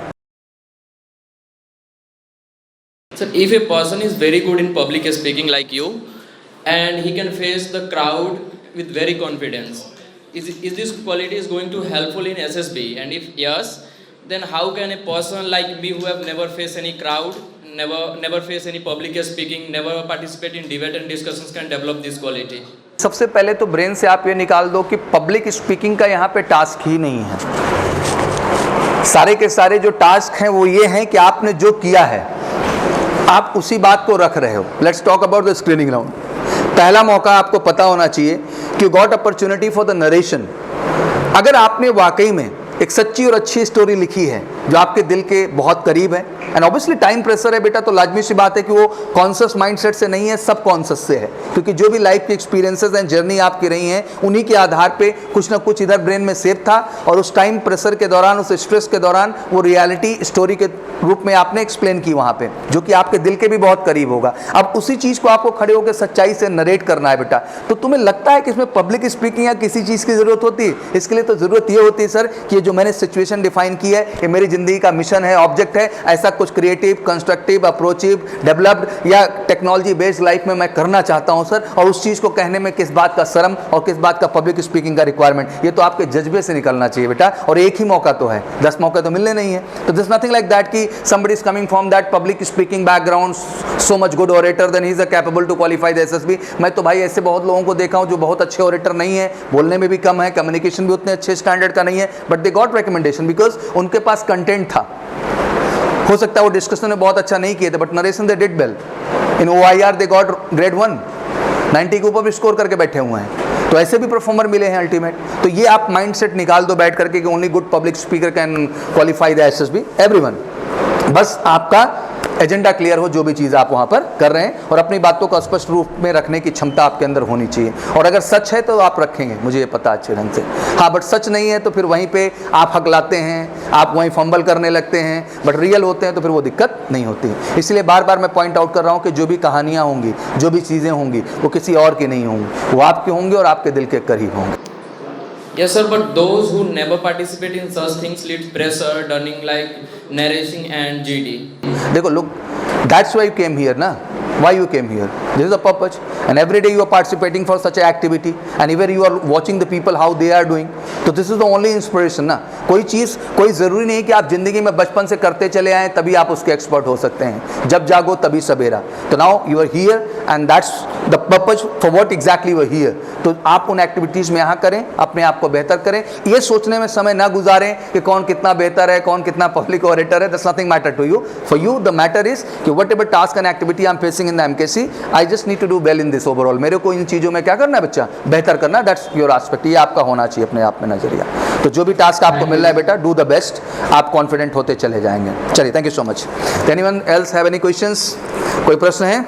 So if a person is very good in public speaking like you, and he can face the crowd with very confidence, is this quality is going to helpful in SSB? And if yes, then how can a person like me who have never faced any crowd, never face any public speaking, never participate in debate and discussions, can develop this quality? सबसे पहले तो brain से आप ये निकाल दो कि public speaking का यहाँ पे टास्क ही नहीं है। सारे के सारे जो टास्क हैं वो ये हैं कि आपने जो किया है आप उसी बात को रख रहे हो। Let's talk about the screening round. पहला मौका आपको पता होना चाहिए कि got opportunity for the narration. अगर आपने वाकई में एक सच्ची और अच्छी स्टोरी लिखी है जो आपके दिल के बहुत करीब है, एंड ऑब्वियसली टाइम प्रेशर है बेटा, तो लाजमी सी बात है कि वो कॉन्शियस माइंडसेट से नहीं है, सब कॉन्शियस से है, क्योंकि जो भी लाइफ की एक्सपीरियंसेस एंड जर्नी आपकी रही हैं उन्हीं के आधार पे कुछ ना कुछ इधर ब्रेन में सेव था, और उस टाइम प्रेशर के दौरान, उस स्ट्रेस के दौरान वो रियलिटी स्टोरी के रूप में आपने एक्सप्लेन की वहाँ पे, जो कि आपके दिल के भी बहुत करीब होगा। अब उसी चीज़ को आपको खड़े होकर सच्चाई से नरेट करना है बेटा। तो तुम्हें लगता है कि इसमें पब्लिक स्पीकिंग या किसी चीज़ की ज़रूरत होती है? इसके लिए तो ज़रूरत ये होती है सर कि ये जो मैंने सिचुएशन डिफाइन की है, ये मेरी ज़िंदगी का मिशन है, ऑब्जेक्ट है, ऐसा कुछ क्रिएटिव, कंस्ट्रक्टिव, अप्रोचिव, डेवलप्ड या टेक्नोलॉजी बेस्ड लाइफ में मैं करना चाहता हूं सर, और उस चीज़ को कहने में किस बात का शर्म और किस बात का पब्लिक स्पीकिंग का रिक्वायरमेंट, ये तो आपके जज्बे से निकलना चाहिए बेटा। और एक ही मौका तो है, 10 मौके तो मिलने नहीं है। तो दिस नथिंग लाइक दैट कि somebody is coming from that public speaking background, so much good orator, then he is capable to qualify the SSB। मैं तो भाई ऐसे बहुत लोगों को देखा हूँ जो बहुत अच्छे ओरेटर नहीं है, बोलने में भी कम है, कम्युनिकेशन भी उतने अच्छे स्टैंडर्ड का नहीं है, but they got recommendation because उनके पास कंटेंट था। हो सकता है वो डिस्कशन में बहुत अच्छा नहीं किए थे, but narration they did well. In OIR they got grade 1, 90 के ऊपर भी स्कोर करके बैठे हुए हैं। तो ऐसे भी परफॉर्मर मिले हैं अल्टीमेट। तो ये आप माइंडसेट निकाल दो बैठ करके कि only good public speaker can qualify the SSB, everyone. बस आपका एजेंडा क्लियर हो, जो भी चीज़ आप वहाँ पर कर रहे हैं, और अपनी बातों को स्पष्ट रूप में रखने की क्षमता आपके अंदर होनी चाहिए। और अगर सच है तो आप रखेंगे, मुझे ये पता अच्छे ढंग से। हाँ, बट सच नहीं है तो फिर वहीं पे आप हकलाते हैं, आप वहीं फंबल करने लगते हैं, बट रियल होते हैं तो फिर वो दिक्कत नहीं होती। इसलिए बार बार मैं पॉइंट आउट कर रहा हूँ कि जो भी कहानियाँ होंगी, जो भी चीज़ें होंगी, वो किसी और की नहीं होंगी, वो आपकी होंगी और आपके दिल के करीब होंगे। Yes sir, but those who never participate in such things lead pressure, turning like narration and GD. देखो, look, that's why you came here ना, why you came here, this is the purpose, and every day you are participating for such an activity, and even you are watching the people how they are doing, तो this is the only inspiration ना। कोई चीज़, कोई ज़रूरी नहीं कि आप ज़िंदगी में बचपन से करते चले आएँ तभी आप उसके एक्सपर्ट हो सकते हैं। जब जागो तभी सवेरा। तो now you are here and that's the purpose for what exactly you are here. तो आप उन एक्टिविटीज़ में यहाँ करें, अपने आप को बेहतर करें, ये सोचने में समय ना गुजारें कि कौन कितना बेहतर है, कौन कितना पब्लिक ऑरेटर है। That's nothing matter to you. For you the matter is कि whatever task and activity I am facing in the MKC, I just need to do well in this overall. मेरे को इन चीज़ों में क्या करना है बच्चा, बेहतर करना। दैट्स योर एस्पेक्ट, ये आपका होना चाहिए अपने आप में नजरिया। तो जो भी टास्क आपको मिल रहा है बेटा, डू द बेस्ट, आप कॉन्फिडेंट होते चले जाएंगे। चलिए, thank you so much. Anyone else have any questions? कोई प्रश्न है?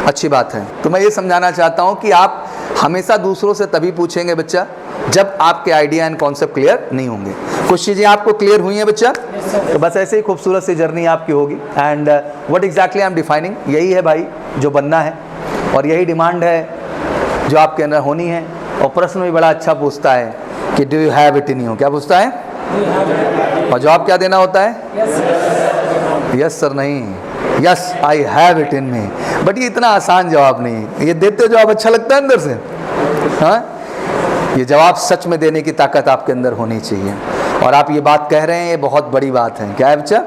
अच्छी बात है। तो मैं ये समझाना चाहता हूँ कि आप हमेशा दूसरों से तभी पूछेंगे बच्चा जब आपके आइडिया एंड कॉन्सेप्ट क्लियर नहीं होंगे। कुछ चीज़ें आपको क्लियर हुई हैं बच्चा, तो बस ऐसे ही खूबसूरत सी जर्नी आपकी होगी। And what exactly I am defining, यही है भाई जो बनना है, और यही डिमांड है जो आपके अंदर होनी है। और प्रश्न भी बड़ा अच्छा पूछता है कि do you have it in you, क्या पूछता है? और जवाब क्या देना होता है? यस सर नहीं, yes I have it in me. But ये इतना आसान जवाब नहीं है, ये देते हो जवाब अच्छा लगता है अंदर से। हाँ, ये जवाब सच में देने की ताकत आपके अंदर होनी चाहिए। और आप ये बात कह रहे हैं, ये बहुत बड़ी बात है। क्या है बच्चा?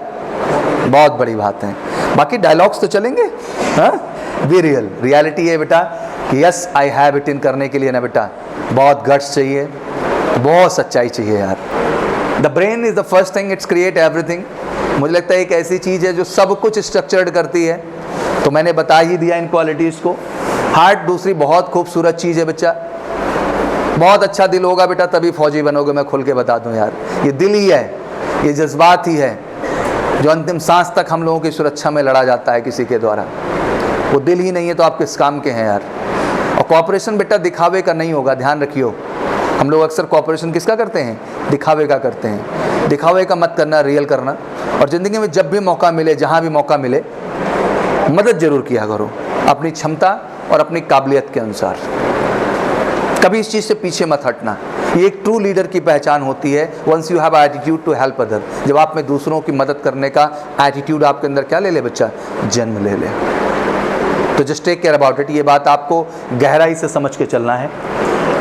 बहुत बड़ी बात है। बाकी डायलॉग्स तो चलेंगे। हाँ, बी रियल। रियलिटी है बेटा कि yes I have it in करने के लिए ना बेटा बहुत गट्स चाहिए, बहुत सच्चाई चाहिए यार। The brain is the first thing, it's create everything. मुझे लगता है एक ऐसी चीज़ है जो सब कुछ स्ट्रक्चर्ड करती है, तो मैंने बता ही दिया इन क्वालिटीज़ को। हार्ट दूसरी बहुत खूबसूरत चीज़ है बच्चा। बहुत अच्छा दिल होगा बेटा तभी फौजी बनोगे, मैं खुल के बता दूं यार। ये दिल ही है, ये जज्बात ही है जो अंतिम सांस तक हम लोगों की सुरक्षा में लड़ा जाता है किसी के द्वारा। वो दिल ही नहीं है तो आप किस काम के हैं यार। और कॉपरेशन बेटा दिखावे का नहीं होगा, ध्यान रखियो। हम लोग अक्सर कॉपरेशन किसका करते हैं? दिखावे का करते हैं। दिखावे का मत करना, रियल करना। और ज़िंदगी में जब भी मौका मिले, जहाँ भी मौका मिले, मदद ज़रूर किया करो अपनी क्षमता और अपनी काबिलियत के अनुसार। कभी इस चीज़ से पीछे मत हटना। ये एक ट्रू लीडर की पहचान होती है। Once you have attitude to help other, जब आप में दूसरों की मदद करने का एटीट्यूड आपके अंदर क्या ले ले बच्चा? जन्म ले ले। तो just take care about it. ये बात आपको गहराई से समझ के चलना है।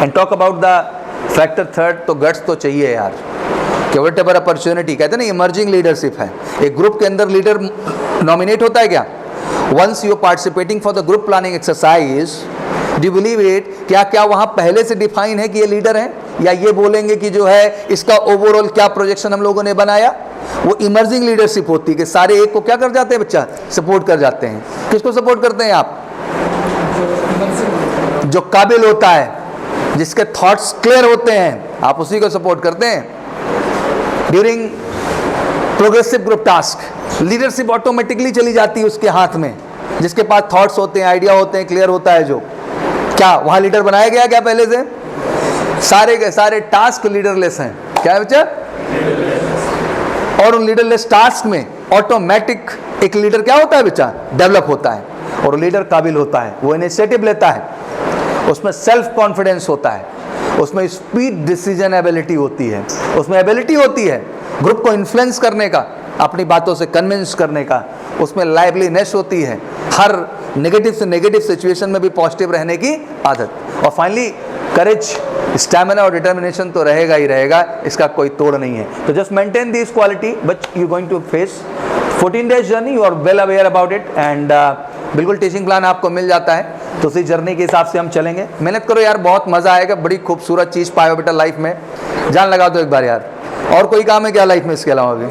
And talk about the factor third, तो गट्स तो चाहिए यार। कि व्हाटएवर अपॉर्चुनिटी, कहते हैं ना इमर्जिंग लीडरशिप है। एक ग्रुप के अंदर लीडर नॉमिनेट होता है क्या? Once you participating for the group planning exercise, do believe it, क्या वहाँ पहले से डिफाइन है कि ये लीडर है, या ये बोलेंगे कि जो है इसका ओवरऑल क्या प्रोजेक्शन हम लोगों ने बनाया? वो इमर्जिंग लीडरशिप होती है कि सारे एक को क्या कर जाते हैं बच्चा? सपोर्ट कर जाते हैं। किसको सपोर्ट करते हैं आप? जो काबिल होता है, जिसके थॉट्स क्लियर होते हैं, आप उसी को सपोर्ट करते हैं। During progressive group task leadership automatically चली जाती है उसके हाथ में, जिसके पास थॉट्स होते हैं, आइडिया होते हैं, क्लियर होता है जो। क्या वहाँ लीडर बनाया गया क्या पहले से? सारे के सारे टास्क लीडरलेस हैं। क्या है बच्चा? और उन लीडरलेस टास्क में ऑटोमेटिक एक लीडर क्या होता है बच्चा? डेवलप होता है। और लीडर काबिल होता है, वो इनिशिएटिव लेता है, उसमें सेल्फ कॉन्फिडेंस होता है, उसमें स्पीड डिसीजन एबिलिटी होती है, उसमें एबिलिटी होती है ग्रुप को इन्फ्लुएंस करने का, अपनी बातों से कन्विंस करने का, उसमें लाइवलीनेस होती है, हर नेगेटिव से नेगेटिव सिचुएशन में भी पॉजिटिव रहने की आदत। और फाइनली करेज, स्टैमिना और डिटर्मिनेशन तो रहेगा ही रहेगा, इसका कोई तोड़ नहीं है। तो just maintain this quality, but you going to face 14 days journey, you are well aware about it. And बिल्कुल टीचिंग प्लान आपको मिल जाता है, तो उसी जर्नी के हिसाब से हम चलेंगे। मेहनत करो यार, बहुत मज़ा आएगा। बड़ी खूबसूरत चीज़ पाए हो बेटा लाइफ में, जान लगा दो एक बार यार। और कोई काम है क्या लाइफ में इसके अलावा? भी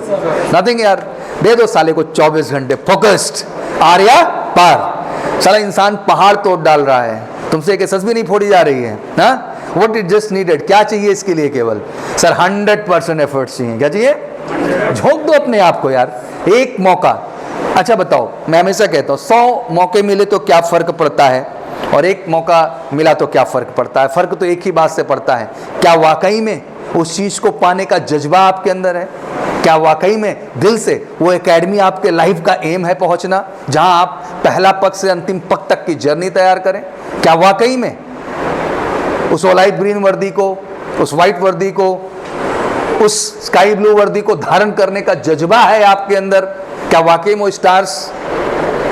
नथिंग यार। दे दो साले को 24 घंटे फोकस्ड, आर्या पार। साला इंसान पहाड़ तोड़ डाल रहा है, तुमसे एक एसएस भी नहीं फोड़ी जा रही है ना। व्हाट इट जस्ट नीडेड, क्या चाहिए इसके लिए? केवल सर 100% एफर्ट्स चाहिए। क्या चाहिए? झोंक दो अपने आप को यार, एक मौका। अच्छा बताओ, मैं हमेशा कहता हूँ 100 मौके मिले तो क्या फ़र्क पड़ता है, और एक मौका मिला तो क्या फ़र्क पड़ता है? फ़र्क तो एक ही बात से पड़ता है, क्या वाकई में उस चीज़ को पाने का जज्बा आपके अंदर है? क्या वाकई में दिल से वो एकेडमी आपके लाइफ का एम है पहुंचना, जहां आप पहला पग से अंतिम पग तक की जर्नी तैयार करें? क्या वाकई में उस ऑलाइट ग्रीन वर्दी को, उस वाइट वर्दी को, उस स्काई ब्लू वर्दी को धारण करने का जज्बा है आपके अंदर? क्या वाकई में वो स्टार्स,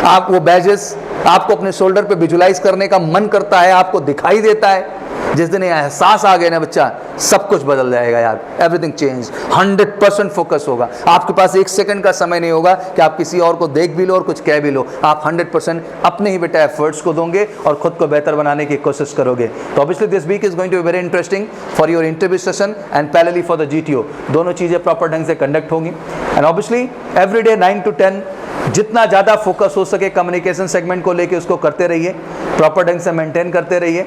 आप वो बैजेस आपको अपने शोल्डर पे विजुलाइज करने का मन करता है, आपको दिखाई देता है? जिस दिन ये एहसास आ गया ना बच्चा, सब कुछ बदल जाएगा यार। Everything change. 100% फोकस होगा। आपके पास एक सेकंड का समय नहीं होगा कि आप किसी और को देख भी लो और कुछ कह भी लो। आप 100% अपने ही बेटा एफर्ट्स को दोगे और खुद को बेहतर बनाने की कोशिश करोगे। तो obviously this week is going to be very interesting for your interview session and parallelly for the GTO। दोनों चीज़ें प्रॉपर ढंग से कंडक्ट होंगी। एंड ऑब्वियसली एवरीडे 9 to 10 जितना ज़्यादा फोकस हो सके कम्युनिकेशन सेगमेंट को लेके उसको करते रहिए, प्रॉपर ढंग से मेंटेन करते रहिए।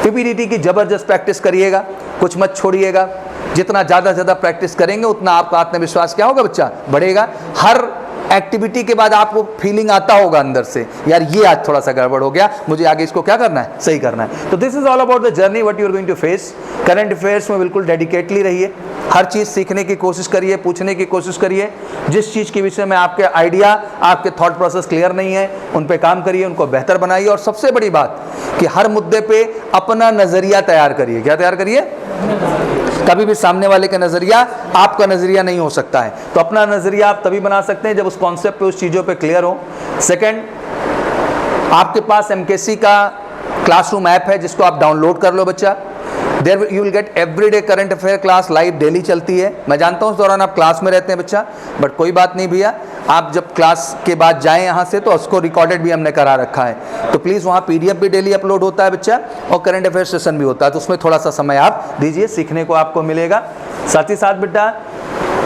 PPDT की ज़बरदस्त प्रैक्टिस करिएगा, कुछ मत छोड़िएगा। जितना ज़्यादा प्रैक्टिस करेंगे उतना आपका आत्मविश्वास क्या होगा बच्चा? बढ़ेगा। हर एक्टिविटी के बाद आपको फीलिंग आता होगा अंदर से, यार ये आज थोड़ा सा गड़बड़ हो गया, मुझे आगे इसको क्या करना है? सही करना है। तो this is all about the journey what you are going to face. Current affairs में बिल्कुल डेडिकेटली रहिए, हर चीज़ सीखने की कोशिश करिए, पूछने की कोशिश करिए। जिस चीज़ के विषय में आपके आइडिया, आपके थॉट प्रोसेस क्लियर नहीं है, उन पे काम करिए, उनको बेहतर बनाइए। और सबसे बड़ी बात कि हर मुद्दे पे अपना नज़रिया तैयार करिए। क्या तैयार करिए? कभी भी सामने वाले का नज़रिया आपका नज़रिया नहीं हो सकता है। तो अपना नज़रिया आप तभी बना सकते हैं जब उस कॉन्सेप्ट पे, उस चीज़ों पे क्लियर हो। सेकंड, आपके पास MKC का क्लासरूम ऐप है जिसको आप डाउनलोड कर लो बच्चा। There you will get everyday current affair class live daily चलती है। मैं जानता हूँ उस दौरान आप क्लास में रहते हैं बच्चा, बट कोई बात नहीं भैया, आप जब क्लास के बाद जाएं यहाँ से तो उसको रिकॉर्डेड भी हमने करा रखा है। तो प्लीज़ वहाँ PDF भी डेली अपलोड होता है बच्चा, और करंट अफेयर सेशन भी होता है, तो उसमें थोड़ा सा समय आप दीजिए, सीखने को आपको मिलेगा। साथ ही साथ बेटा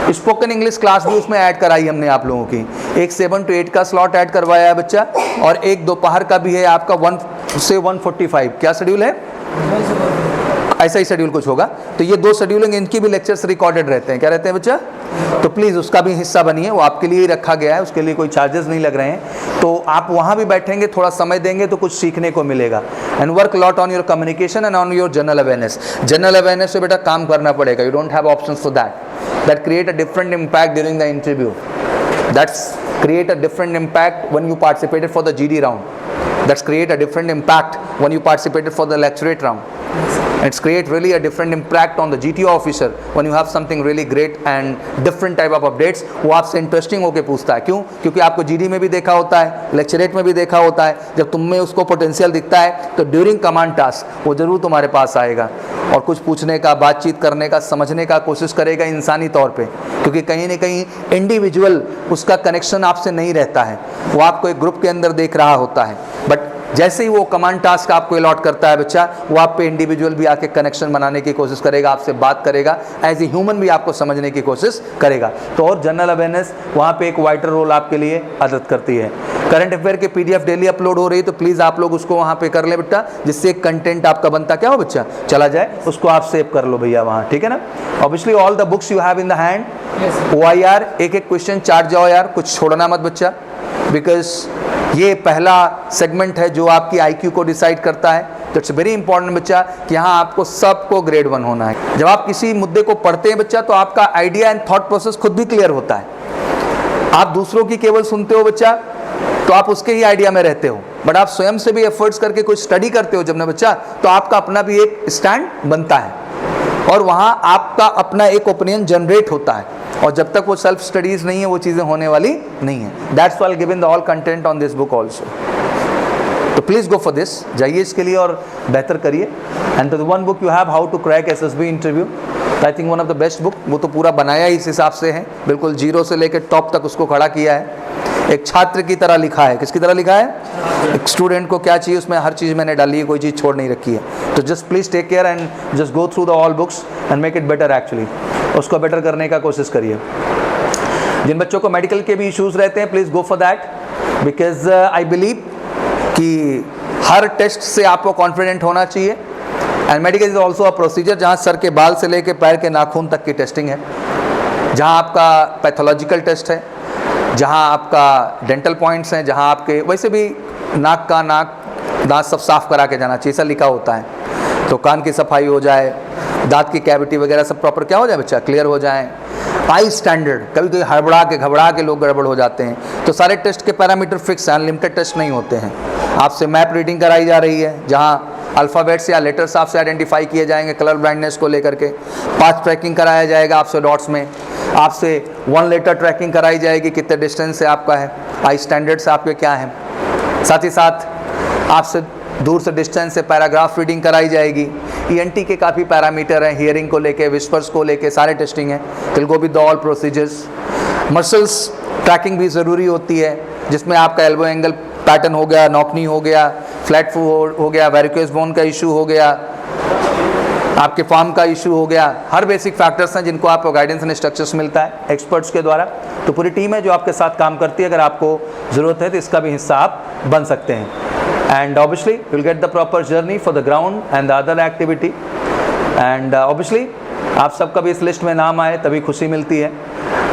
स्पोकन इंग्लिश क्लास भी उसमें ऐड कराई हमने आप लोगों की। एक 7 to 8 का स्लॉट ऐड करवाया है बच्चा, और एक दोपहर का भी है आपका 1 से 1:45। क्या शेड्यूल है? ऐसा ही शेड्यूल कुछ होगा। तो ये 2 शेड्यूलिंग, इनकी भी लेक्चर्स रिकॉर्डेड रहते हैं। क्या रहते हैं बच्चा? तो प्लीज़ उसका भी हिस्सा बनिए, वो आपके लिए ही रखा गया है, उसके लिए कोई चार्जेस नहीं लग रहे हैं। तो आप वहाँ भी बैठेंगे, थोड़ा समय देंगे तो कुछ सीखने को मिलेगा। And work lot on your communication and on your general awareness. General awareness से बेटा काम करना पड़ेगा। You don't have options for that create a different impact during the interview. That's create a different impact when you participated for the GD round. That's create a different impact when you participated for the lecturate round. It's create really a different impact on the GTO officer when you have something really great and different type of updates. वो आपसे interesting होके पूछता है। क्यों? क्योंकि आपको GD में भी देखा होता है, लेक्चरेट में भी देखा होता है। जब तुम में उसको पोटेंशियल दिखता है तो ड्यूरिंग कमांड टास्क वो ज़रूर तुम्हारे पास आएगा और कुछ पूछने का, बातचीत करने का, समझने का कोशिश करेगा इंसानी तौर पे, क्योंकि कहीं ना कहीं इंडिविजुअल उसका कनेक्शन आपसे नहीं रहता है, वो आपको एक ग्रुप के अंदर देख रहा होता है। बट जैसे ही वो कमांड टास्क आपको अलॉट करता है बच्चा, वो आप पे इंडिविजुअल भी आके कनेक्शन बनाने की कोशिश करेगा, आपसे बात करेगा, एज ए ह्यूमन भी आपको समझने की कोशिश करेगा। तो और जनरल अवेयरनेस वहाँ पे एक वाइटर रोल आपके लिए मदद करती है। करंट अफेयर के PDF डेली अपलोड हो रही है, तो प्लीज़ आप लोग उसको वहाँ पे कर ले बेटा, जिससे कंटेंट आपका बनता क्या हो बच्चा चला जाए, उसको आप सेव कर लो भैया वहाँ, ठीक है ना। Obviously all the books you have in the hand. OIR एक एक क्वेश्चन चाट जाओ यार, कुछ छोड़ना मत बच्चा, बिकॉज ये पहला सेगमेंट है जो आपकी IQ को डिसाइड करता है। तो इट्स वेरी इंपॉर्टेंट बच्चा कि यहाँ आपको सबको ग्रेड 1 होना है। जब आप किसी मुद्दे को पढ़ते हैं बच्चा, तो आपका आइडिया एंड थॉट प्रोसेस खुद भी क्लियर होता है। आप दूसरों की केवल सुनते हो बच्चा, तो आप उसके ही आइडिया में रहते हो, बट आप स्वयं से भी एफर्ट्स करके कुछ स्टडी करते हो जब ना बच्चा, तो आपका अपना भी एक स्टैंड बनता है और वहाँ आपका अपना एक ओपिनियन जनरेट होता है। और जब तक वो सेल्फ स्टडीज नहीं है, वो चीज़ें होने वाली नहीं है। That's why given the all content on this book also. तो प्लीज़ गो फॉर दिस, जाइए इसके लिए और बेहतर करिए। And the one book you have, how to crack SSB interview, I think one of the best book. वो तो पूरा बनाया ही इस हिसाब से है, बिल्कुल जीरो से लेकर टॉप तक उसको खड़ा किया है। एक छात्र की तरह लिखा है। किसकी तरह लिखा है? एक स्टूडेंट को क्या चाहिए, उसमें हर चीज़ मैंने डाली है, कोई चीज़ छोड़ नहीं रखी है। तो just please take care and just go through the all books and make it better. Actually उसको बेटर करने का कोशिश करिए। जिन बच्चों को मेडिकल के भी इश्यूज़ रहते हैं, please go for that, because I believe कि हर टेस्ट से आपको कॉन्फिडेंट होना चाहिए। And medical is also a procedure जहाँ सर के बाल से लेकर पैर के नाखून तक की टेस्टिंग है, जहाँ आपका पैथोलॉजिकल टेस्ट है, जहाँ आपका डेंटल पॉइंट्स हैं, जहाँ आपके वैसे भी नाक दांत सब साफ़ करा के जाना चाहिए, ऐसा लिखा होता है। तो कान की सफाई हो जाए, दांत की कैविटी वगैरह सब प्रॉपर क्या हो जाए बच्चा, क्लियर हो जाए। आई स्टैंडर्ड, कभी कभी घबरा के लोग गड़बड़ हो जाते हैं। तो सारे टेस्ट के पैरामीटर फिक्स हैं, अनलिमिटेड टेस्ट नहीं होते हैं। आपसे मैप रीडिंग कराई जा रही है, जहाँ अल्फ़ाबेट्स या लेटर्स आपसे आइडेंटिफाई किए जाएंगे कलर ब्लाइंडनेस को लेकर के। पाथ ट्रैकिंग कराया जाएगा आपसे डॉट्स में, आपसे 1 लेटर ट्रैकिंग कराई जाएगी, कितने डिस्टेंस से आपका है, आई स्टैंडर्ड से आपके क्या है। साथ ही साथ आपसे दूर से डिस्टेंस से पैराग्राफ रीडिंग कराई जाएगी। ENT के काफ़ी पैरामीटर हैं, हियरिंग को लेके, विस्पर्स को लेके सारे टेस्टिंग है। Will go with all procedures. Muscles tracking भी ज़रूरी होती है, जिसमें आपका एल्बो एंगल पैटर्न हो गया, नॉकनी हो गया, फ्लैट फुट हो गया, वेरिकोस बोन का इशू हो गया, आपके फॉर्म का इशू हो गया। हर बेसिक फैक्टर्स हैं जिनको आपको गाइडेंस एंड इंस्ट्रक्शंस मिलता है एक्सपर्ट्स के द्वारा। तो पूरी टीम है जो आपके साथ काम करती है। अगर आपको ज़रूरत है तो इसका भी हिस्सा आप बन सकते हैं। And obviously you will get the proper journey for the ground and the other activity, and obviously आप सबका भी इस लिस्ट में नाम आए तभी खुशी मिलती है।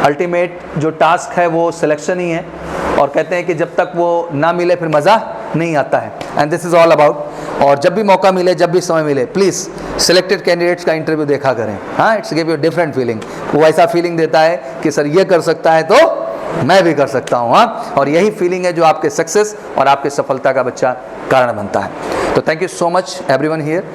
अल्टीमेट जो टास्क है वो सिलेक्शन ही है, और कहते हैं कि जब तक वो ना मिले फिर मज़ा नहीं आता है। And this is all about, और जब भी मौका मिले, जब भी समय मिले, प्लीज़ सिलेक्टेड कैंडिडेट्स का इंटरव्यू देखा करें। हाँ, it's give you different feeling. वो ऐसा फीलिंग देता है कि सर ये कर सकता है तो मैं भी कर सकता हूँ। हाँ, और यही फीलिंग है जो आपके सक्सेस और आपके सफलता का बच्चा कारण बनता है। तो thank you so much everyone here.